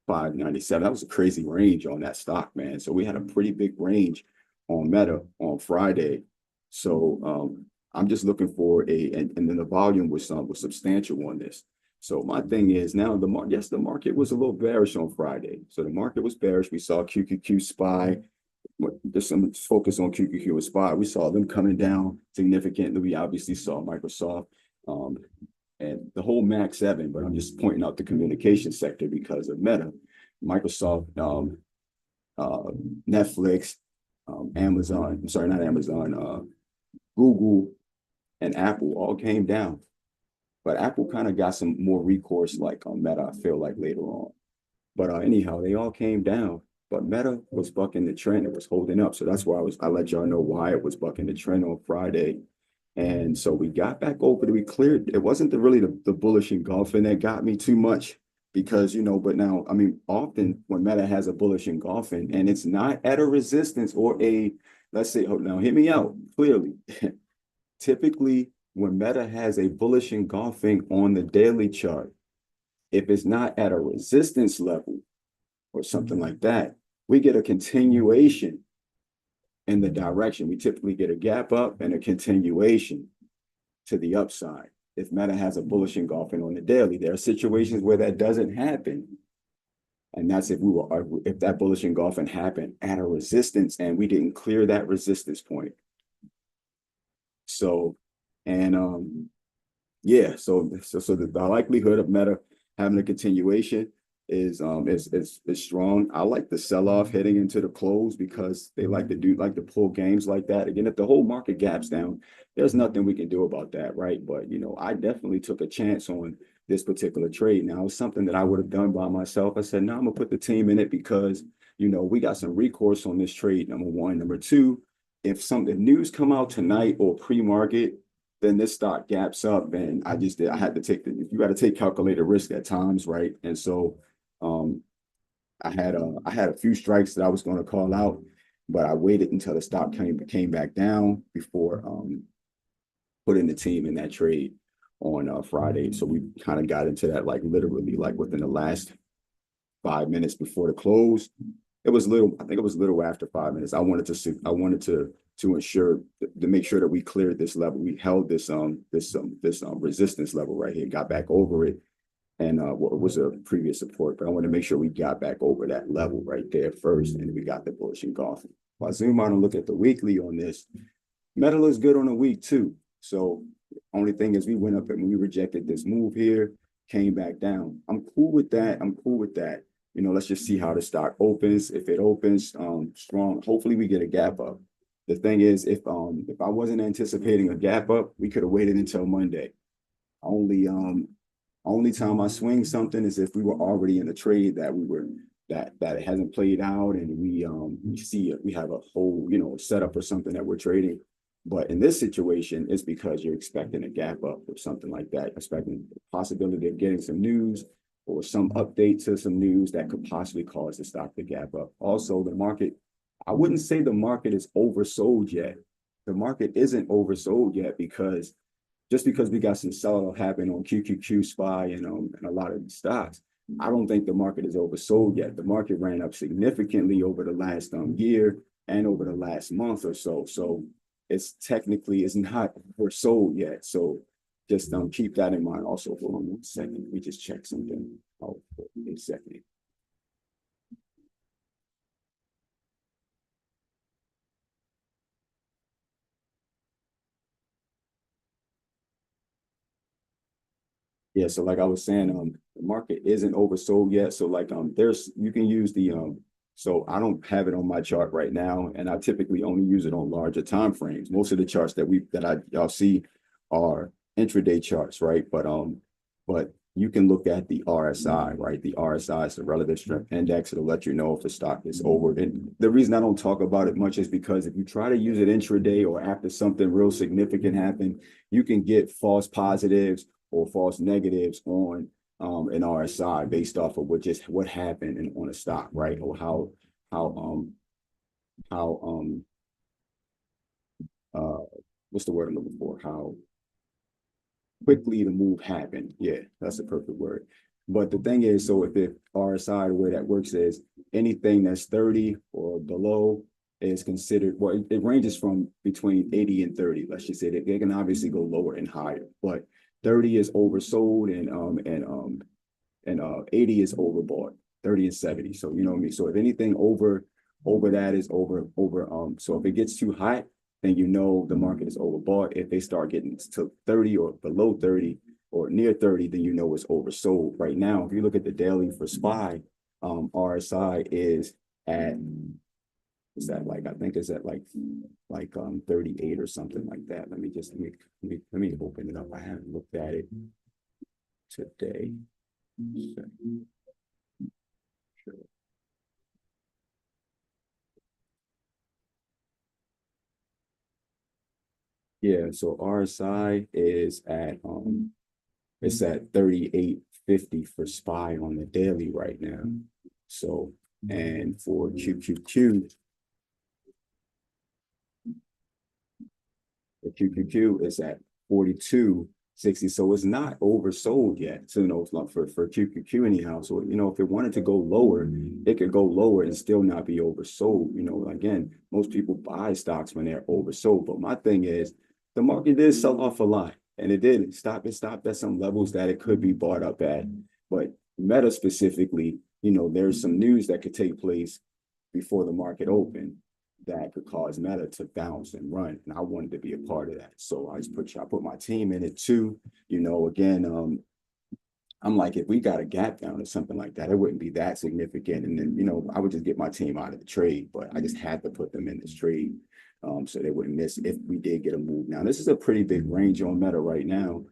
597. That was a crazy range on that stock, man. So we had a pretty big range on Meta on Friday. So I'm just looking for and then the volume was substantial on this. So my thing is now yes, the market was a little bearish on Friday. So the market was bearish. We saw QQQ SPY. Just some focus on QQQ and SPY. We saw them coming down significantly. We obviously saw Microsoft and the whole Mac 7, but I'm just pointing out the communication sector because of Meta, Microsoft, Netflix, Amazon. I'm sorry, not Amazon. Google and Apple all came down. But Apple kind of got some more recourse like on Meta, I feel like later on. But anyhow, they all came down. But Meta was bucking the trend. It was holding up. So that's why I let y'all know why it was bucking the trend on Friday. And so we got back over. We cleared. It wasn't really the bullish engulfing that got me too much because, but now, I mean, often when Meta has a bullish engulfing and it's not at a resistance or let's say, now hear me out clearly. Typically, when Meta has a bullish engulfing on the daily chart, if it's not at a resistance level or something like that, we get a continuation in the direction. We typically get a gap up and a continuation to the upside. If Meta has a bullish engulfing on the daily, there are situations where that doesn't happen. And that's if that bullish engulfing happened at a resistance and we didn't clear that resistance point. So, and yeah, so the likelihood of Meta having a continuation is strong. I like the sell-off heading into the close because they like to pull games like that. Again, if the whole market gaps down, there's nothing we can do about that, right? But I definitely took a chance on this particular trade. Now, it's something that I would have done by myself. I said, no, I'm gonna put the team in it because we got some recourse on this trade. Number one. Number two, if news come out tonight or pre-market, then this stock gaps up, and I had to take you got to take calculated risk at times, right? And so I had a few strikes that I was going to call out, but I waited until the stock came back down before putting the team in that trade on Friday. So we kind of got into that literally within the last 5 minutes before the close. I think it was little after 5 minutes. I wanted to ensure to make sure that we cleared this level. We held this resistance level right here, got back over it, and what was a previous support. But I want to make sure we got back over that level right there first, and we got the bullish engulfing. If I zoom out and look at the weekly on this, Meta looks good on the week too. So only thing is we went up and we rejected this move here, came back down. I'm cool with that. Let's just see how the stock opens. If it opens strong, hopefully we get a gap up. The thing is, if I wasn't anticipating a gap up, we could have waited until Monday. Only time I swing something is if we were already in a trade that it hasn't played out and we see it, we have a whole setup or something that we're trading. But in this situation, it's because you're expecting a gap up or something like that, expecting the possibility of getting some news or some update to some news that could possibly cause the stock to gap up. Also, the market, I wouldn't say the market is oversold yet. The market isn't oversold yet because we got some sell-off happening on QQQ, SPY, and a lot of these stocks, I don't think the market is oversold yet. The market ran up significantly over the last year and over the last month or so. So it's not oversold yet. So just keep that in mind. Also, hold on 1 second. We just check something. Oh, 1 second. Yeah, so like I was saying, the market isn't oversold yet. So you can use so I don't have it on my chart right now, and I typically only use it on larger time frames. Most of the charts that y'all see are intraday charts, right? But you can look at the RSI, right? The RSI is the relative strength index. It'll let you know if the stock is over. And the reason I don't talk about it much is because if you try to use it intraday or after something real significant happened, you can get false positives or false negatives on an RSI based off of what happened on a stock, right? Or how what's the word I'm looking for? How quickly the move happened. Yeah, that's the perfect word. But the thing is, so if the RSI, the way that works is anything that's 30 or below is considered, it ranges from between 80 and 30. Let's just say that they can obviously go lower and higher, but 30 is oversold, and 80 is overbought, 30 and 70. So you know what I mean? So if anything over that is over, so if it gets too hot, then you know the market is overbought. If they start getting to 30 or below 30 or near 30, then you know it's oversold. Right now, if you look at the daily for SPY, RSI is at, is that like, I think it's at like 38 or something like that. Let me open it up. I haven't looked at it today. Sure. Yeah, so RSI is at it's at 38.50 for SPY on the daily right now. So, and for QQQ, the QQQ is at 42.60. So it's not oversold yet. So, you know, for QQQ anyhow. So, you know, if it wanted to go lower, it could go lower and still not be oversold. You know, again, most people buy stocks when they're oversold. But my thing is, the market did sell off a lot, and it did stop. It stopped at some levels that it could be bought up at. But Meta specifically, you know, there's some news that could take place before the market opened that could cause Meta to bounce and run. And I wanted to be a part of that. So I put my team in it too. You know, again, I'm like, if we got a gap down or something like that, it wouldn't be that significant. And then, you know, I would just get my team out of the trade, but I just had to put them in this trade. So they wouldn't miss if we did get a move. Now, this is a pretty big range on Meta right now.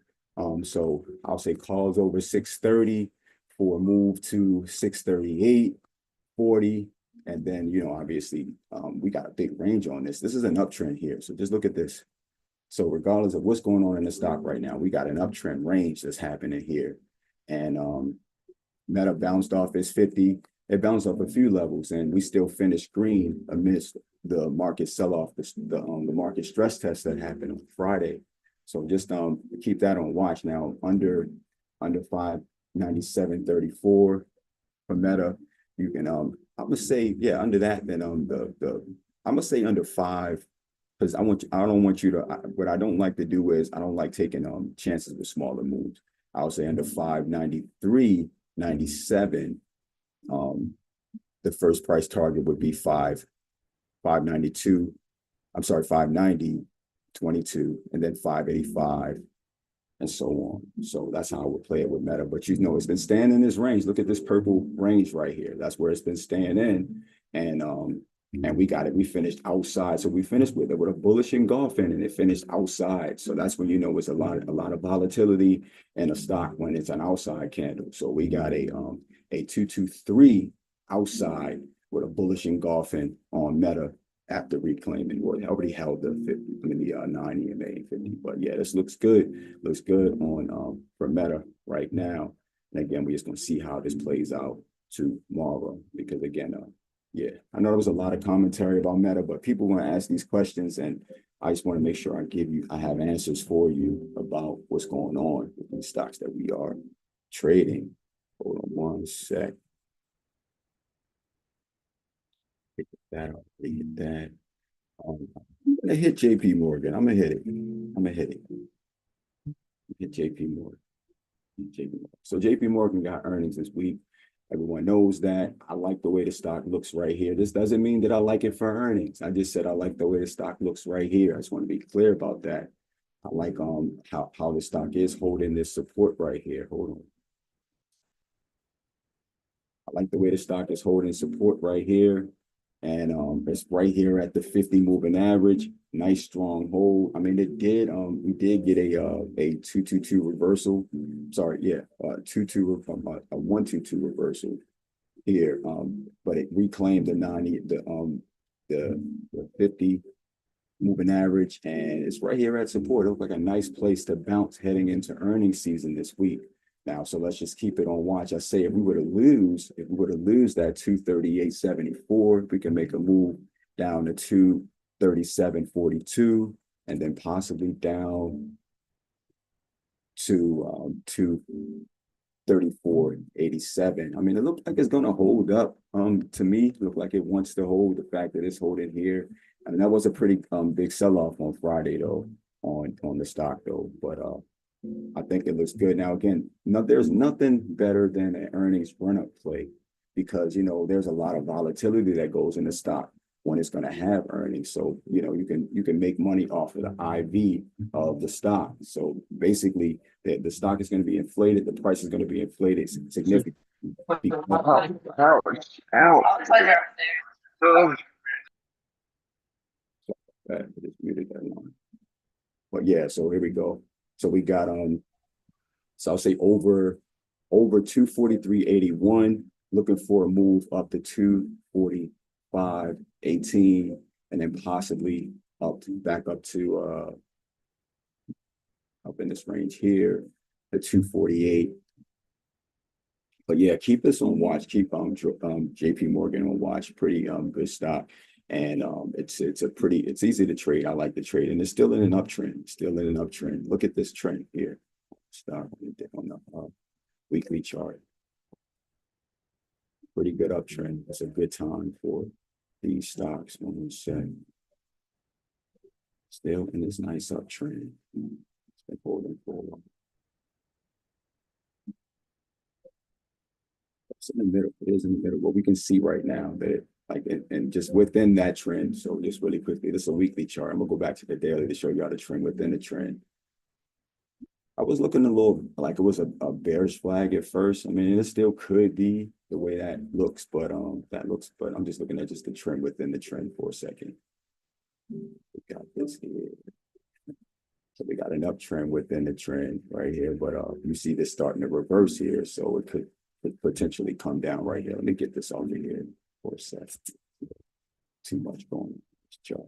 So I'll say calls over 630 for a move to 638, 40. And then, you know, obviously, we got a big range on this. This is an uptrend here. So just look at this. So regardless of what's going on in the stock right now, we got an uptrend range that's happening here. And Meta bounced off its 50. It bounced off a few levels, and we still finished green amidst the market sell-off, the market stress test that happened on Friday. So just keep that on watch now. Under 597.34 for Meta, you can I'm gonna say, yeah, under that, then I'm gonna say under 5, because I don't want you to, what I don't like to do is I don't like taking chances with smaller moves. I'll say under 593.97. The first price target would be 592. I'm sorry, 590.22, and then 585, and so on. So that's how I would play it with Meta. But you know, it's been staying in this range. Look at this purple range right here. That's where it's been staying in. And we got it. We finished outside. So we finished with a bullish engulfing, and it finished outside. So that's when you know it's a lot of volatility in a stock when it's an outside candle. So we got a 223 outside with a bullish engulfing on Meta after reclaiming. Well, it already held the 9 EMA 50. But yeah, this looks good. Looks good on for Meta right now. And again, we're just gonna see how this plays out tomorrow, because again, yeah, I know there was a lot of commentary about Meta, but people want to ask these questions, and I just want to make sure I have answers for you about what's going on with these stocks that we are trading. Hold on one sec. Hit that. Hit that. I'm gonna hit JP Morgan. I'm gonna hit it. Hit JP Morgan. So JP Morgan got earnings this week. Everyone knows that. I like the way the stock looks right here. This doesn't mean that I like it for earnings. I just said I like the way the stock looks right here. I just want to be clear about that. I like how the stock is holding this support right here. Hold on. I like the way the stock is holding support right here. And it's right here at the 50 moving average. Nice strong hold. I mean, we did get a 222 reversal. Sorry, yeah, 122 reversal here. But it reclaimed the 50 moving average, and it's right here at support. It looks like a nice place to bounce heading into earnings season this week. Now, so let's just keep it on watch. I say if we were to lose that 238.74, we can make a move down to 237.42, and then possibly down to 234.87. I mean, it looks like it's going to hold up. To me, it looked like it wants to hold. The fact that it's holding here, I mean, that was a pretty big sell-off on Friday though, on the stock though. But I think it looks good. Now, again, there's nothing better than an earnings run-up play because, there's a lot of volatility that goes in the stock when it's going to have earnings. So, you can make money off of the IV of the stock. So basically, the stock is going to be inflated. The price is going to be inflated significantly. Ouch. Oh, I just muted that line. But yeah, so here we go. So we got so I'll say over 243.81, looking for a move up to 245.18, and then possibly back up to up in this range here, the 248. But yeah, keep this on watch. Keep JP Morgan on watch. Pretty good stock. And it's easy to trade. I like the trade, and it's still in an uptrend. Still in an uptrend. Look at this trend here. Stock on the weekly chart. Pretty good uptrend. It's a good time for these stocks. When we say still in this nice uptrend. It's been holding for a while. It's in the middle. It is in the middle. What we can see right now that and just within that trend. So just really quickly, this is a weekly chart. I'm gonna go back to the daily to show you how the trend within the trend. I was looking a little like it was a bearish flag at first. I mean, it still could be the way that looks, but but I'm just looking at just the trend within the trend for a second. We got this here. So we got an uptrend within the trend right here, but you see this starting to reverse here, so it could potentially come down right here. Let me get this over here for a sec. Too much going on this chart.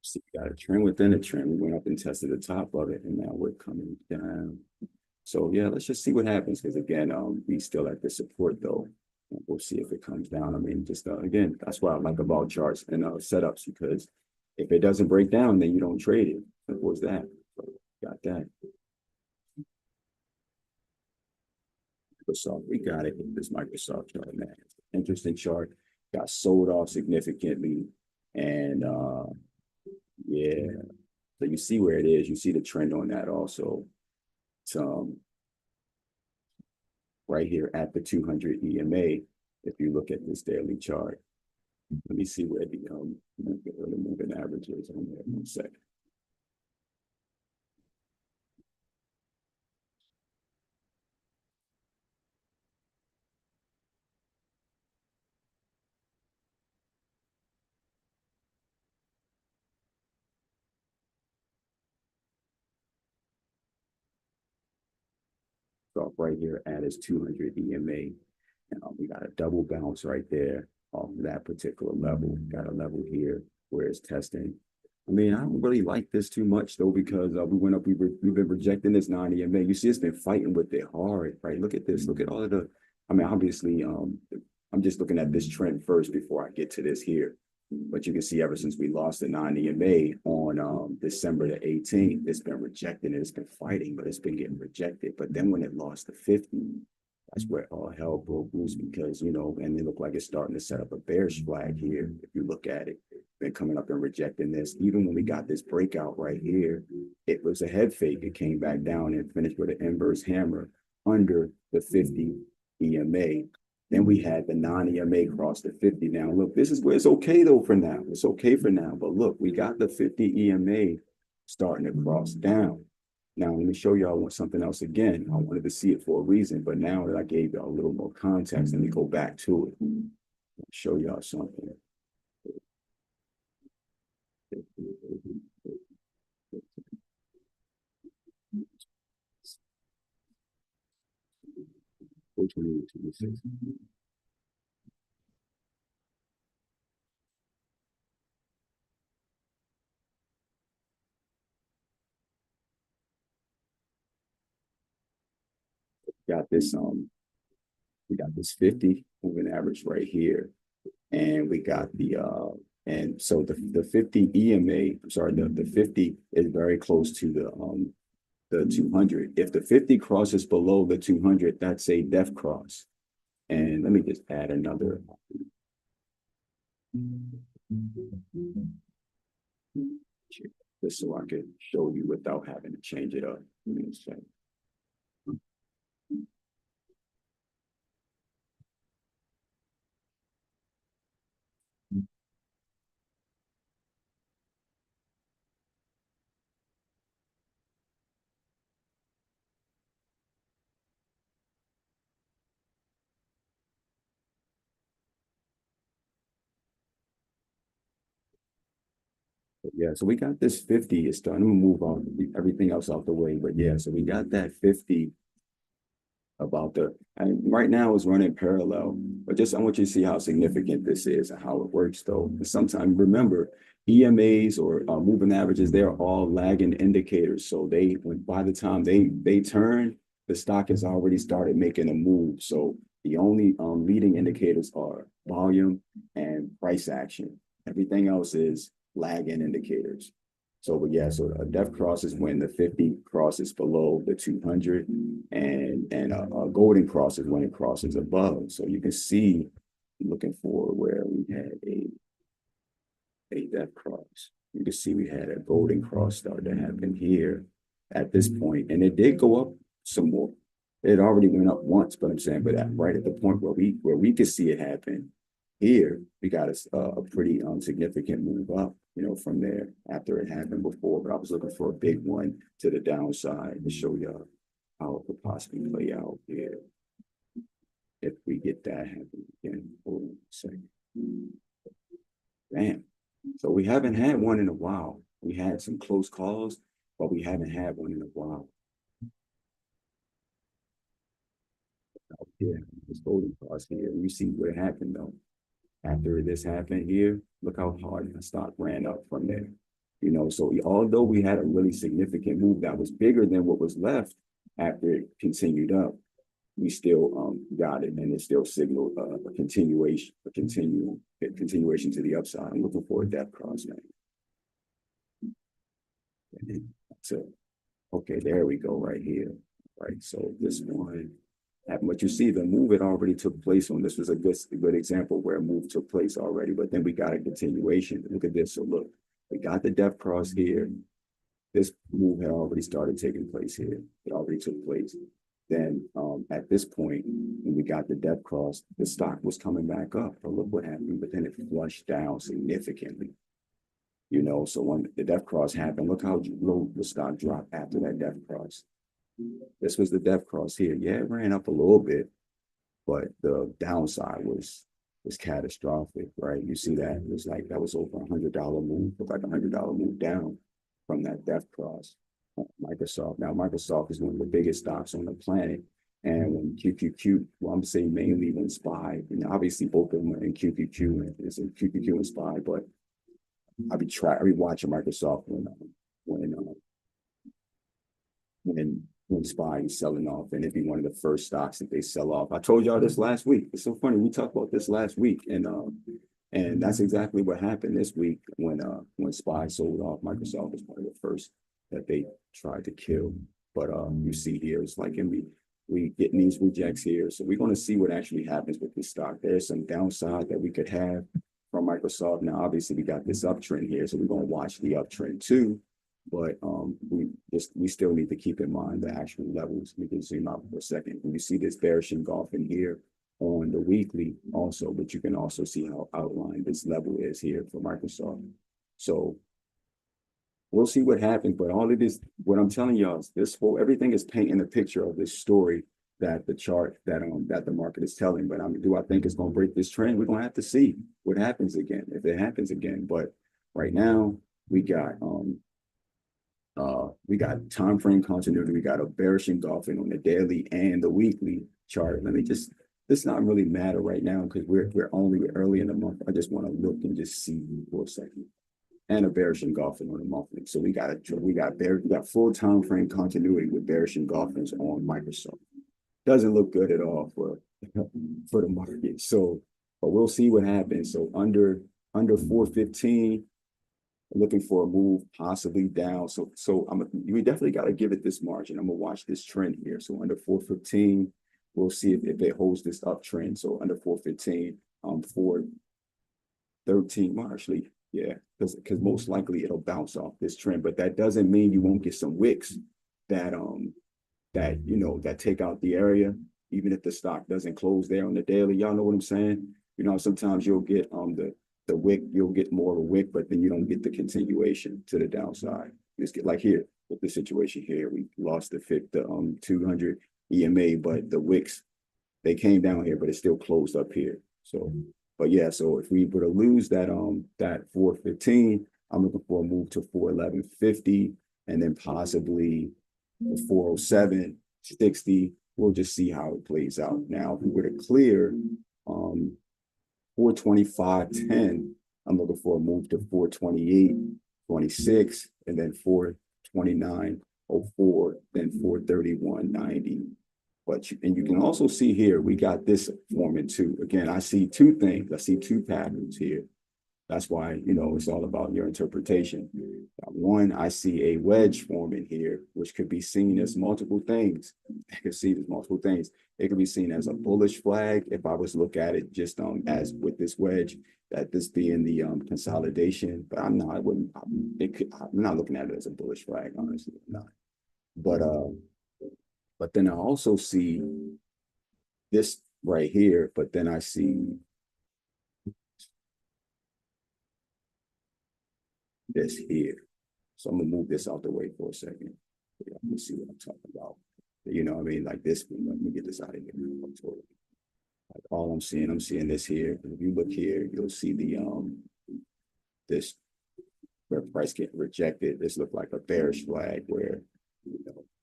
See, we got a trend within a trend. We went up and tested the top of it, and now we're coming down. So yeah, let's just see what happens. Because again, we still at the support though. We'll see if it comes down. I mean, just again, that's what I like about charts and setups, because if it doesn't break down, then you don't trade it. Simple as that. So, got that. Microsoft, we got it. This Microsoft chart, man. Interesting chart. Got sold off significantly, and yeah. So you see where it is. You see the trend on that also. It's right here at the 200 EMA. If you look at this daily chart, let me see where the moving average is on there. 1 second. Off right here at its 200 EMA. And we got a double bounce right there off that particular level. Got a level here where it's testing. I mean, I don't really like this too much though, because we went up, we've been rejecting this 9 EMA. You see, it's been fighting with it hard, right? Look at this. Look at all of the, I mean, obviously, I'm just looking at this trend first before I get to this here. But you can see ever since we lost the 9 EMA on December the 18th, it's been rejecting it. It's been fighting, but it's been getting rejected. But then when it lost the 50, that's where all hell broke loose, because, and it looked like it's starting to set up a bearish flag here. If you look at it, been coming up and rejecting this. Even when we got this breakout right here, it was a head fake. It came back down and finished with an inverse hammer under the 50 EMA. Then we had the non-EMA cross the 50. Now, look, this is where it's okay, though, for now. It's okay for now. But look, we got the 50 EMA starting to cross down. Now, let me show y'all something else again. I wanted to see it for a reason, but now that I gave y'all a little more context, let me go back to it. Show y'all something. Got this we got this 50 moving average right here, and we got the and so the 50 EMA, I'm sorry, the 50 is very close to the the 200. If the 50 crosses below the 200, that's a def cross. And let me just add another. Just so I can show you without having to change it up. Let me just check. Yeah, so we got this 50. It's starting to move on everything else out the way. But yeah, so we got that 50 about and right now it's running parallel, but just I want you to see how significant this is and how it works though. Sometimes remember EMAs or moving averages, they're all lagging indicators. So by the time they turn, the stock has already started making a move. So the only leading indicators are volume and price action. Everything else is lagging indicators. So, but yeah, so a def cross is when the 50 crosses below the 200, and a golden cross is when it crosses above. So you can see, looking for where we had a def cross. You can see we had a golden cross start to happen here at this point, and it did go up some more. It already went up once, but I'm saying, but right at the point where we could see it happen, here we got a pretty significant move up, from there after it happened before. But I was looking for a big one to the downside to show you how it could possibly play out here if we get that happening again. Hold on a second. Damn. So we haven't had one in a while. We had some close calls, but we haven't had one in a while. Yeah, this golden cross here. You see what happened though. After this happened here, look how hard the stock ran up from there. So although we had a really significant move that was bigger than what was left after it continued up, we still got it, and it still signaled a continuation to the upside. I'm looking for a depth cross now. So, okay, there we go, right here. Right, so this one. But you see, the move had already took place on this was a good example where a move took place already, but then we got a continuation. Look at this. So look, we got the depth cross here. This move had already started taking place here. It already took place. Then at this point, when we got the depth cross, the stock was coming back up. But look what happened, but then it flushed down significantly. So when the depth cross happened, look how low the stock dropped after that depth cross. This was the depth cross here. Yeah, it ran up a little bit, but the downside was catastrophic, right? You see that it was like that was over $100 move, like $100 move down from that depth cross. Microsoft. Now, Microsoft is one of the biggest stocks on the planet. And when QQQ, well, I'm saying mainly when SPY, obviously both of them are in QQQ, it's in QQQ and SPY, but I'll be watching Microsoft when SPY is selling off, and it'd be one of the first stocks that they sell off. I told y'all this last week. It's so funny. We talked about this last week, and that's exactly what happened this week when SPY sold off. Microsoft was one of the first that they tried to kill. But you see here, it's like we getting these rejects here. So we're going to see what actually happens with this stock. There's some downside that we could have from Microsoft. Now, obviously, we got this uptrend here, so we're going to watch the uptrend too. But we still need to keep in mind the actual levels. We can zoom out for a second. When you see this bearish engulfing here on the weekly also, but you can also see how outlined this level is here for Microsoft. So we'll see what happens. But all of this, what I'm telling y'all is everything is painting a picture of this story that the chart that the market is telling. But do I think it's going to break this trend? We're going to have to see what happens again, if it happens again. But right now we got time frame continuity. We got a bearish engulfing on the daily and the weekly chart. This not really matter right now because we're only early in the month. I just want to look and just see for a second. And a bearish engulfing on the monthly. So we got full time frame continuity with bearish engulfings on Microsoft. Doesn't look good at all for the market. So, but we'll see what happens. So under 415. looking for a move possibly down. So we definitely got to give it this margin. I'm gonna watch this trend here. So under 415, we'll see if it holds this uptrend. So under 415, 413, well, actually, yeah, because most likely it'll bounce off this trend, but that doesn't mean you won't get some wicks that that take out the area, even if the stock doesn't close there on the daily. Y'all know what I'm saying? Sometimes you'll get the wick, you'll get more of a wick, but then you don't get the continuation to the downside. Just get like here with the situation here. We lost the 200 EMA, but the wicks, they came down here, but it still closed up here. So, but yeah, so if we were to lose that 415, I'm looking for a move to 411.50 and then possibly 407, 60. We'll just see how it plays out. Now, if we were to clear 425.10, I'm looking for a move to 428.26, and then 429.04, then 431.90. But you can also see here, we got this forming too. Again, I see two things. I see two patterns here. That's why, it's all about your interpretation. One, I see a wedge forming here, which could be seen as multiple things. I could see as multiple things. It could be seen as a bullish flag if I was to look at it just as with this wedge, that this being the consolidation. But I'm not. I'm not looking at it as a bullish flag, honestly. I'm not. But then I also see this right here. But then I see this here. So I'm gonna move this out the way for a second. You can see what I'm talking about. What I mean? Like this, let me get this out of here. Like all I'm seeing this here. If you look here, you'll see the this where price get rejected. This look like a bearish flag where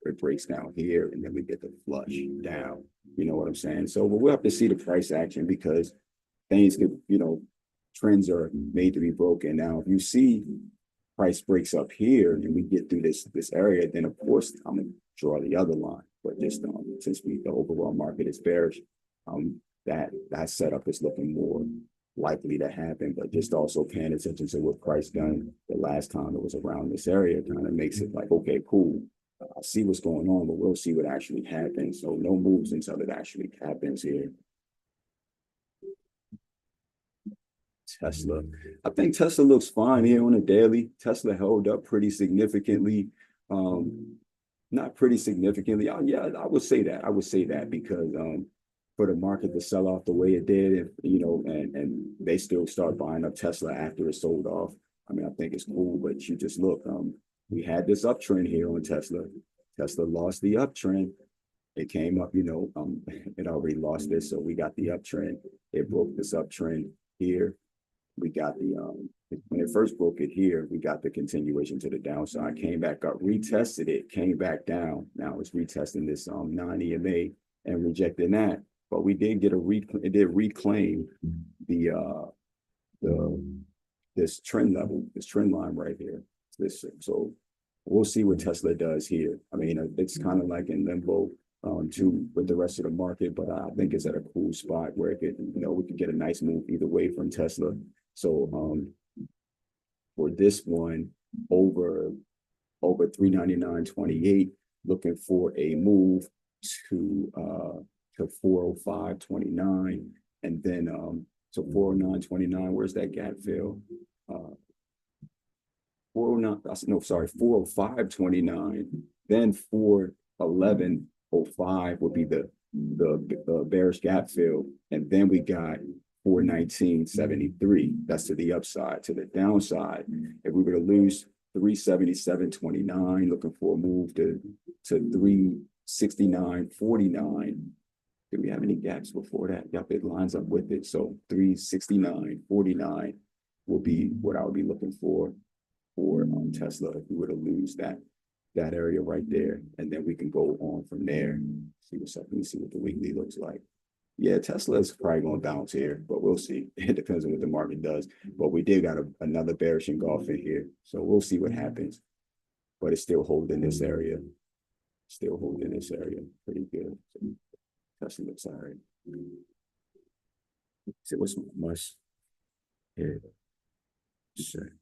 it breaks down here and then we get the flush down. You know what I'm saying? So but we'll have to see the price action because things could, trends are made to be broken. Now, if you see price breaks up here and we get through this area, then of course I'm gonna draw the other line. But just since the overall market is bearish, that setup is looking more likely to happen. But just also paying attention to what price done the last time it was around this area kind of makes it like, okay, cool. I see what's going on, but we'll see what actually happens. So no moves until it actually happens here. Tesla. I think Tesla looks fine here on a daily. Tesla held up pretty significantly. Not pretty significantly. Yeah, I would say that. I would say that because for the market to sell off the way it did, and they still start buying up Tesla after it sold off. I mean, I think it's cool, but you just look, we had this uptrend here on Tesla. Tesla lost the uptrend. It came up, it already lost this. So we got the uptrend. It broke this uptrend here. We got when it first broke it here, we got the continuation to the downside, came back up, retested it, came back down. Now it's retesting this 9 EMA and rejecting that. But we did get it did reclaim this trend level, this trend line right here. So we'll see what Tesla does here. I mean, it's kind of like in limbo too with the rest of the market, but I think it's at a cool spot where it could, we could get a nice move either way from Tesla. So for this one over 399.28, looking for a move to 405.29, and then so 409.29. Where's that gap fill? 409. No, sorry, 405.29. Then 411.05 would be the bearish gap fill, and then we got 419.73. That's to the upside. To the downside, if we were to lose 377.29, looking for a move to 369.49. Did we have any gaps before that? Yep, it lines up with it. So 369.49 will be what I would be looking for Tesla if we were to lose that area right there, and then we can go on from there. See what's up. Let me see what the weekly looks like. Yeah, Tesla is probably going to bounce here, but we'll see. It depends on what the market does. But we did got another bearish engulf in here, so we'll see what happens. But it's still holding this area. Still holding this area pretty good. So Tesla looks all right. See what's much here. Sure.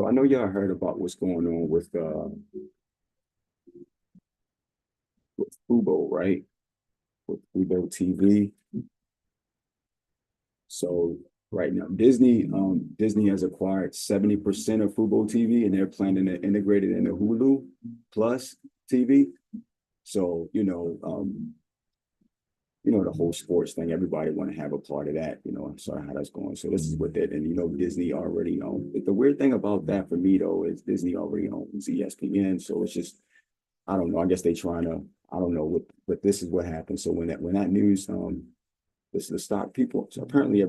So I know y'all heard about what's going on with Fubo, right? With Fubo TV. So right now, Disney has acquired 70% of Fubo TV, and they're planning to integrate it into Hulu Plus TV. So, the whole sports thing, everybody want to have a part of that, so how that's going. So this is what that, and Disney already owns. The weird thing about that for me though is Disney already owns ESPN. So it's just, I don't know. I guess they trying to, I don't know but this is what happened. So when that news, this the stock people, so apparently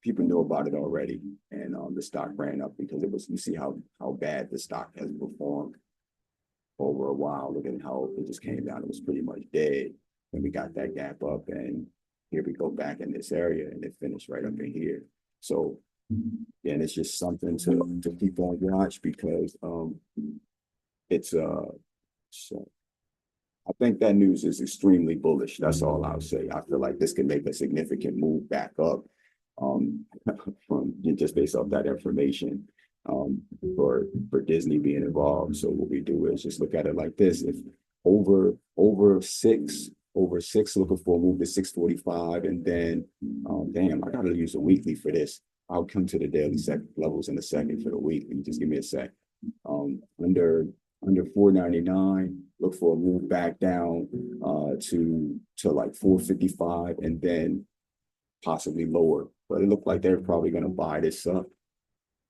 people know about it already. And the stock ran up because you see how bad the stock has performed over a while. Look at how it just came down. It was pretty much dead. And we got that gap up, and here we go back in this area, and it finished right up in here. So, yeah, and it's just something to keep on watch because it's so I think that news is extremely bullish. That's all I'll say. I feel like this can make a significant move back up from just based off that information for Disney being involved. So what we do is just look at it like this: if over six, looking for a move to 645, and then damn, I gotta use a weekly for this. I'll come to the daily levels in a second for the weekly. Just give me a sec. Under 499, look for a move back down to like 455, and then possibly lower. But it looked like they're probably going to buy this up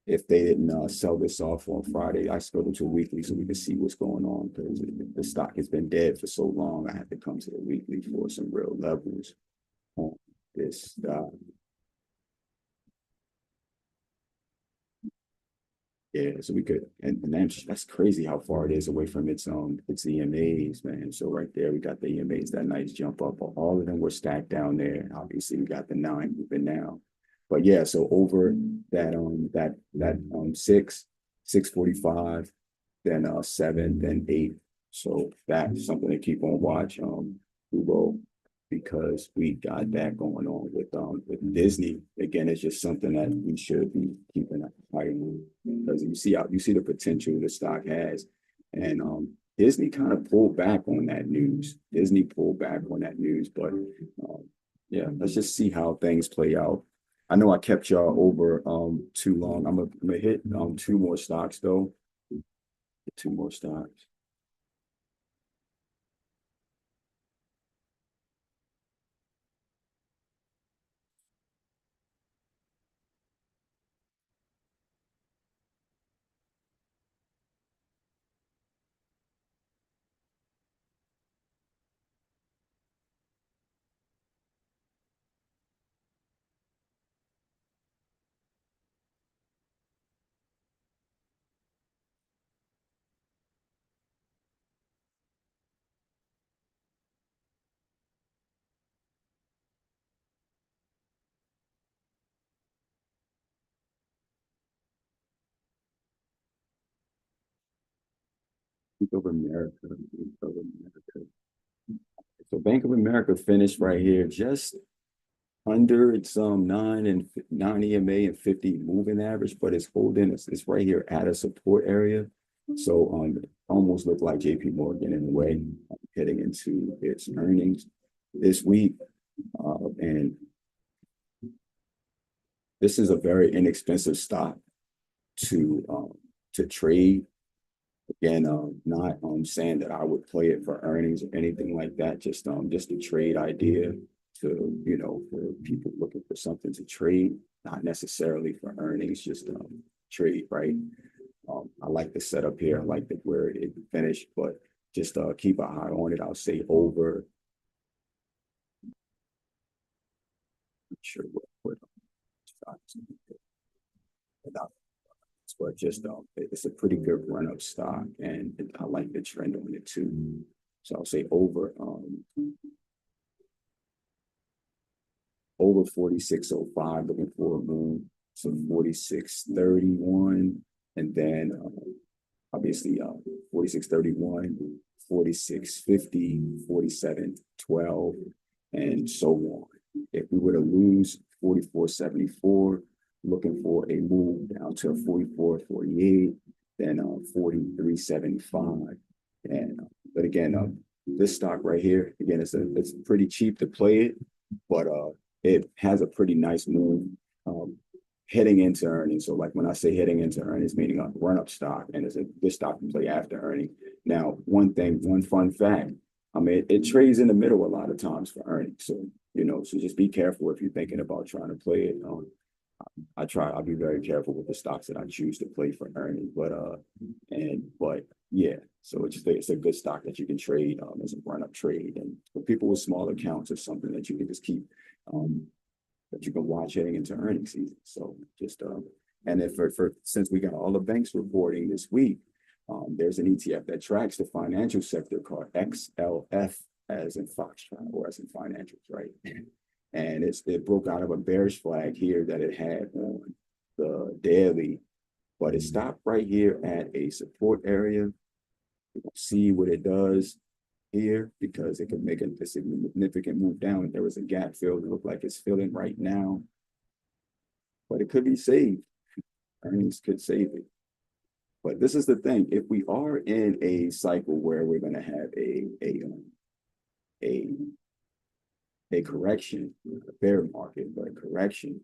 if they didn't sell this off on Friday. I spoke to a weekly so we can see what's going on, because the stock has been dead for so long. I had to come to the weekly for some real levels on this stock. Yeah, so we could, and that's crazy how far it is away from its EMAs, man. So right there, we got the EMAs, that nice jump up. All of them were stacked down there. Obviously, we got the 9 moving now. But yeah, so over that 645, then 7, then 8. So that's something to keep on watch. Fubo, because we got that going on with Disney. Again, it's just something that we should be keeping an eye on, because you see the potential the stock has. And Disney kind of pulled back on that news. But yeah, let's just see how things play out. I know I kept y'all over too long. I'm gonna hit 2 more stocks though. 2 more stocks. Bank of America. So Bank of America finished right here, just under its 9 EMA and 50 moving average, but it's holding. It's right here at a support area. So almost look like JP Morgan in a way, heading into its earnings this week. And this is a very inexpensive stock to trade. Again, not saying that I would play it for earnings or anything like that. Just a trade idea to for people looking for something to trade, not necessarily for earnings, just trade, right? I like the setup here. I like where it finished, but just keep an eye on it. I'll say over. I'm sure what but just it's a pretty good run up stock, and I like the trend on it too. So I'll say over 4605, looking for a move. So 4631, and then obviously 4631, 4650, 4712, and so on. If we were to lose 4474, looking for a move down to 44.48, then 43.75. And but again, this stock right here, again, it's pretty cheap to play it, but it has a pretty nice move heading into earnings. So like when I say heading into earnings, meaning a run-up stock, and it's a good stock to play after earning. Now, one fun fact, I mean, it trades in the middle a lot of times for earnings. So, so just be careful if you're thinking about trying to play it. I'll be very careful with the stocks that I choose to play for earnings, but yeah, so it's a good stock that you can trade as a run-up trade. And for people with small accounts, it's something that you can just keep that you can watch heading into earnings season. So just and if since we got all the banks reporting this week, there's an ETF that tracks the financial sector called XLF, as in Foxtrot, or as in financials, right? And it broke out of a bearish flag here that it had on the daily, but it stopped right here at a support area. We'll see what it does here, because it could make a significant move down. There was a gap filled. It looked like it's filling right now, but it could be saved. Earnings could save it. But this is the thing: if we are in a cycle where we're going to have a correction, a bear market, but a correction,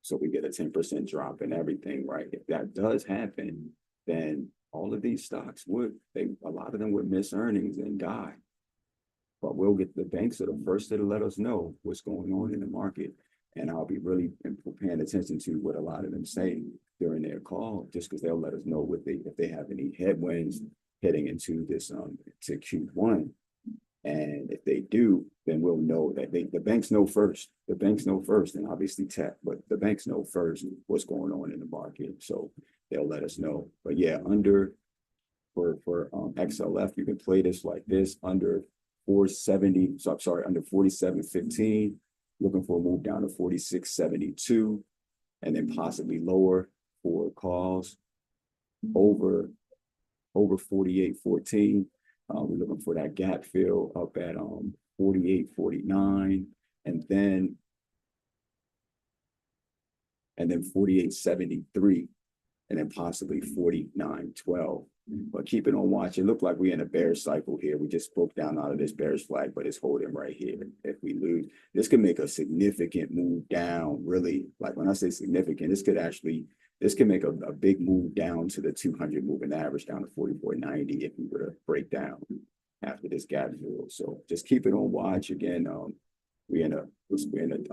so we get a 10% drop in everything, right? If that does happen, then all of these stocks a lot of them would miss earnings and die. But we'll get the banks are the first to let us know what's going on in the market. And I'll be really paying attention to what a lot of them say during their call, just because they'll let us know if they have any headwinds heading into this to Q1. And if they do, then we'll know that the banks know first. The banks know first, and obviously tech, but the banks know first what's going on in the market. So they'll let us know. But yeah, for XLF, you can play this like this under 470. So I'm sorry, under 47.15. Looking for a move down to 46.72, and then possibly lower for calls over 48.14. We're looking for that gap fill up at 48.49, and then 48.73, and then possibly 49.12. But keep it on watch. It looked like we're in a bearish cycle here. We just broke down out of this bearish flag, but it's holding right here. If we lose, this could make a significant move down. Really, like when I say significant, this can make a big move down to the 200 moving average, down to 44.90 if we were to break down after this gap fill. So just keep it on watch. Again, we're in a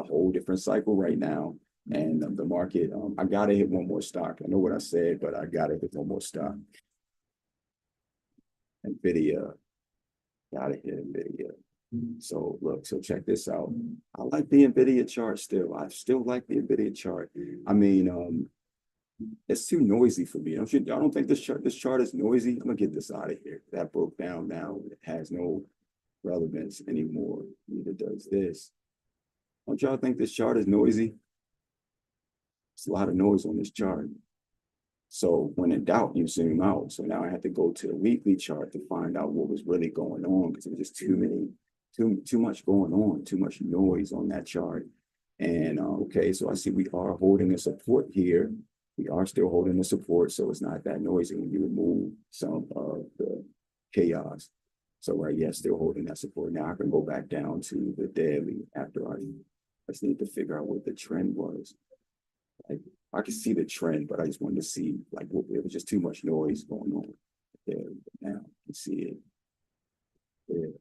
whole different cycle right now. And the market, I gotta hit one more stock. I know what I said, but I gotta hit one more stock. NVIDIA, gotta hit NVIDIA. So look, so check this out. I like the NVIDIA chart still. I still like the NVIDIA chart. I mean, it's too noisy for me. I don't think this chart is noisy. I'm gonna get this out of here. That broke down now. It has no relevance anymore. Neither does this. Don't y'all think this chart is noisy? It's a lot of noise on this chart. So when in doubt, you zoom out. So now I had to go to the weekly chart to find out what was really going on, because it was just too much going on, too much noise on that chart. And okay, so I see we are holding a support here. We are still holding the support, so it's not that noisy when you remove some of the chaos. So right, yeah, still holding that support. Now I can go back down to the daily after I just need to figure out what the trend was. I could see the trend, but I just wanted to see, like, it was just too much noise going on there. Now you can see it there.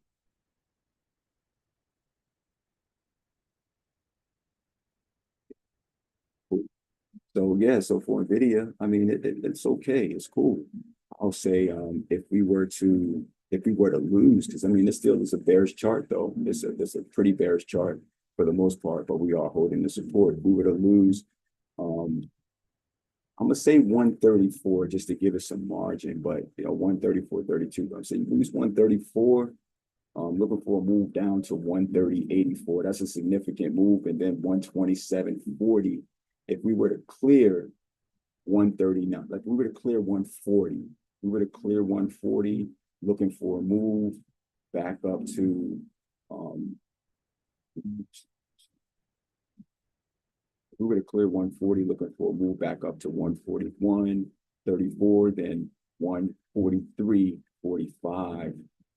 So yeah, so for NVIDIA, I mean, it's okay, it's cool. I'll say if we were to lose, because I mean, this still is a bearish chart though. It's a pretty bearish chart for the most part, but we are holding the support. If we were to lose, I'm gonna say 134 just to give it some margin, but 134.32. I'm saying you lose 134. Looking for a move down to 130.84. That's a significant move, and then 127.40. If we were to clear 139, like we were to clear 140, we were to clear 140, looking for a move back up to We're going to clear 140, looking for a move back up to 141.34, then 143.45,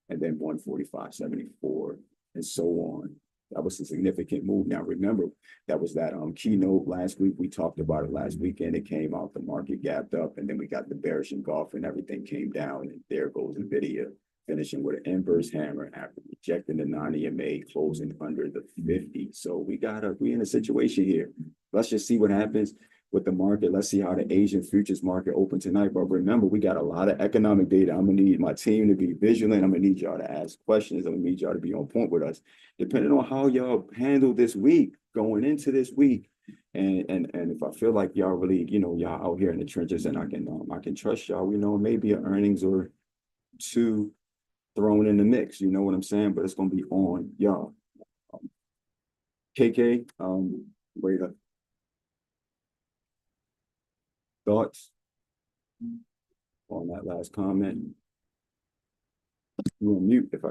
and then 145.74, and so on. That was a significant move. Now, remember, that was that keynote last week. We talked about it last weekend. It came out, the market gapped up, and then we got the bearish engulf, and everything came down. And there goes NVIDIA, finishing with an inverse hammer after rejecting the 9 EMA, closing under the 50. So we in a situation here. Let's just see what happens with the market. Let's see how the Asian futures market open tonight. But remember, we got a lot of economic data. I'm gonna need my team to be vigilant. I'm gonna need y'all to ask questions. I'm gonna need y'all to be on point with us, depending on how y'all handle this week, going into this week. And if I feel like y'all really, y'all out here in the trenches, and I can trust y'all, maybe an earnings or two thrown in the mix. You know what I'm saying? But it's gonna be on y'all. KK, wait up. Thoughts on that last comment? You're on mute. If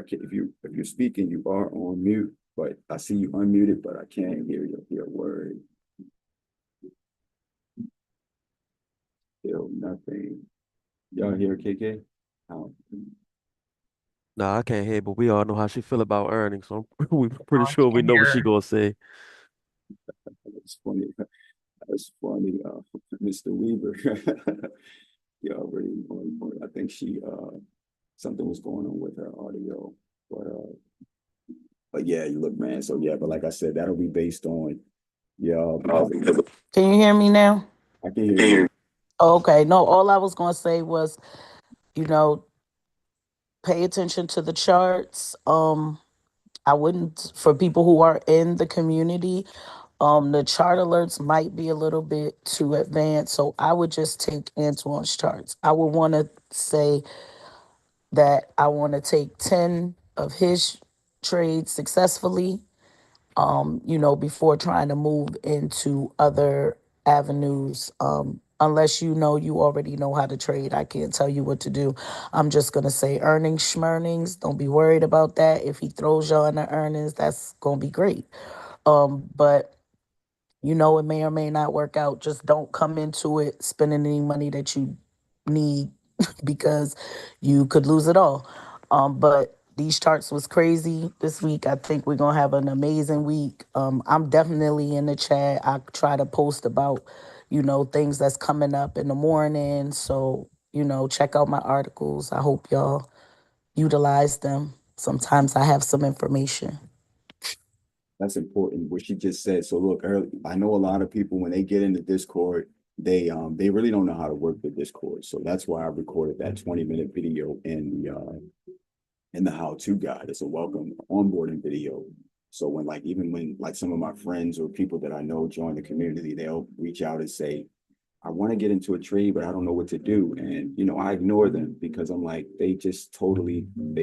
you're speaking, you are on mute. But I see you unmuted, but I can't hear your word. Still nothing. Y'all hear KK? Nah, I can't hear, but we all know how she feel about earnings. So we're pretty Oh, sure we can't know what hear she her. gonna say. That's funny. That's funny, Mr. Weaver. You already on point. I think she something was going on with her audio. But yeah, you look, man. So yeah, but like I said, that'll be based on Can you hear me now? I can hear you. Okay. No, all I was going to say was, you know, pay attention to the charts. I wouldn't, for people who are in the community, the chart alerts might be a little bit too advanced. So I would just take Antoine's charts. I would want to say that I want to take 10 of his trades successfully, before trying to move into other avenues. Unless you already know how to trade, I can't tell you what to do. I'm just going to say earnings, schmurnings. Don't be worried about that. If he throws y'all in the earnings, that's going to be great. But it may or may not work out. Just don't come into it spending any money that you need because you could lose it all. But these charts was crazy this week. I think we're gonna have an amazing week. I'm definitely in the chat. I try to post about, things that's coming up in the morning. So, check out my articles. I hope y'all utilize them. Sometimes I have some information. That's important, what she just said. So look, I know a lot of people, when they get into Discord, they really don't know how to work the Discord. So that's why I recorded that 20-minute video in the how-to guide. It's a welcome onboarding video. So even when some of my friends or people that I know join the community, they'll reach out and say, I want to get into a trade, but I don't know what to do. And, I ignore them because I'm like, they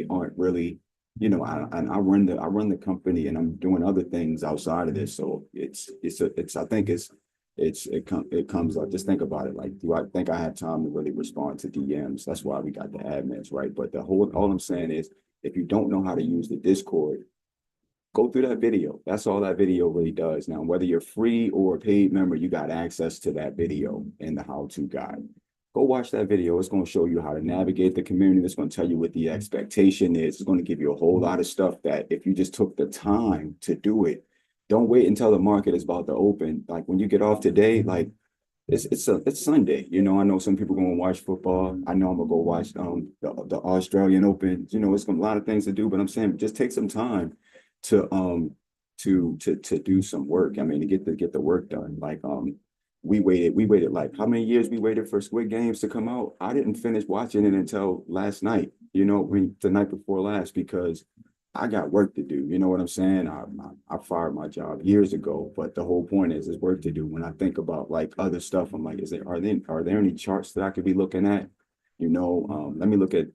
aren't really, I run the company, and I'm doing other things outside of this. So I think it comes up. Just think about it. Like, do I think I have time to really respond to DMs? That's why we got the admins, right? But all I'm saying is, if you don't know how to use the Discord, go through that video. That's all that video really does. Now, whether you're free or a paid member, you got access to that video in the how-to guide. Go watch that video. It's going to show you how to navigate the community. It's going to tell you what the expectation is. It's going to give you a whole lot of stuff that if you just took the time to do it, don't wait until the market is about to open. Like when you get off today, like it's Sunday. I know some people going to watch football. I know I'm gonna go watch the Australian Open. It's a lot of things to do, but I'm saying just take some time to do some work. I mean, to get the work done. Like we waited like how many years we waited for Squid Games to come out? I didn't finish watching it until last night, the night before last, because I got work to do. You know what I'm saying? I fired my job years ago, but the whole point is work to do. When I think about like other stuff, I'm like, are there any charts that I could be looking at? Let me look at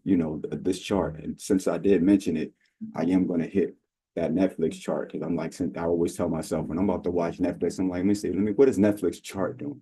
this chart. And since I did mention it, I am going to hit that Netflix chart, because I'm like, I always tell myself when I'm about to watch Netflix, I'm like, what is Netflix chart doing?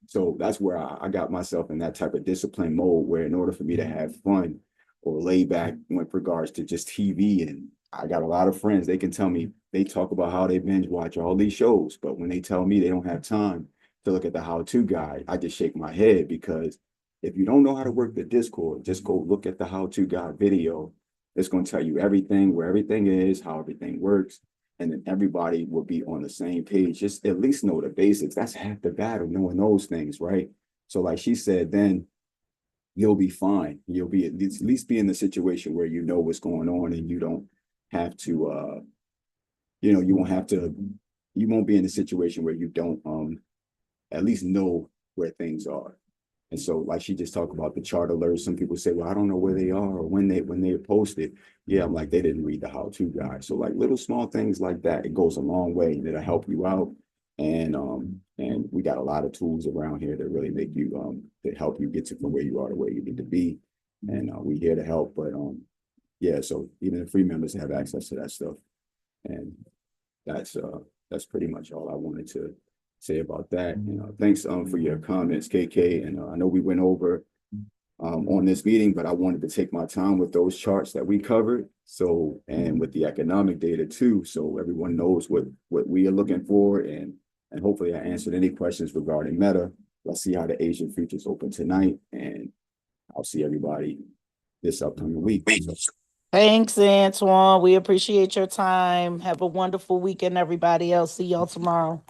So that's where I got myself in that type of discipline mode, where in order for me to have fun or lay back with regards to just TV, and I got a lot of friends, they can tell me, they talk about how they binge watch all these shows, but when they tell me they don't have time to look at the how-to guide, I just shake my head, because if you don't know how to work the Discord, just go look at the how-to guide video. It's going to tell you everything, where everything is, how everything works, and then everybody will be on the same page. Just at least know the basics. That's half the battle, knowing those things, right? So like she said, then you'll be fine. You'll be at least be in the situation where you know what's going on, and you don't have to you won't have to, you won't be in a situation where you don't at least know where things are. And so, like she just talked about the chart alerts, some people say, well, I don't know where they are or when they posted. Yeah, I'm like, they didn't read the how-to guide. So like little small things like that, it goes a long way, and it'll help you out. And we got a lot of tools around here that really make you that help you get to from where you are to where you need to be. And we here to help. But yeah, so even the free members have access to that stuff. And that's pretty much all I wanted to say about that. Thanks for your comments, KK. And I know we went over on this meeting, but I wanted to take my time with those charts that we covered. So, and with the economic data too, so everyone knows what we are looking for. And hopefully I answered any questions regarding Meta. Let's see how the Asian futures open tonight, and I'll see everybody this upcoming week. So, Thanks, Antoine. We appreciate your time. Have a wonderful weekend, everybody else. See y'all tomorrow.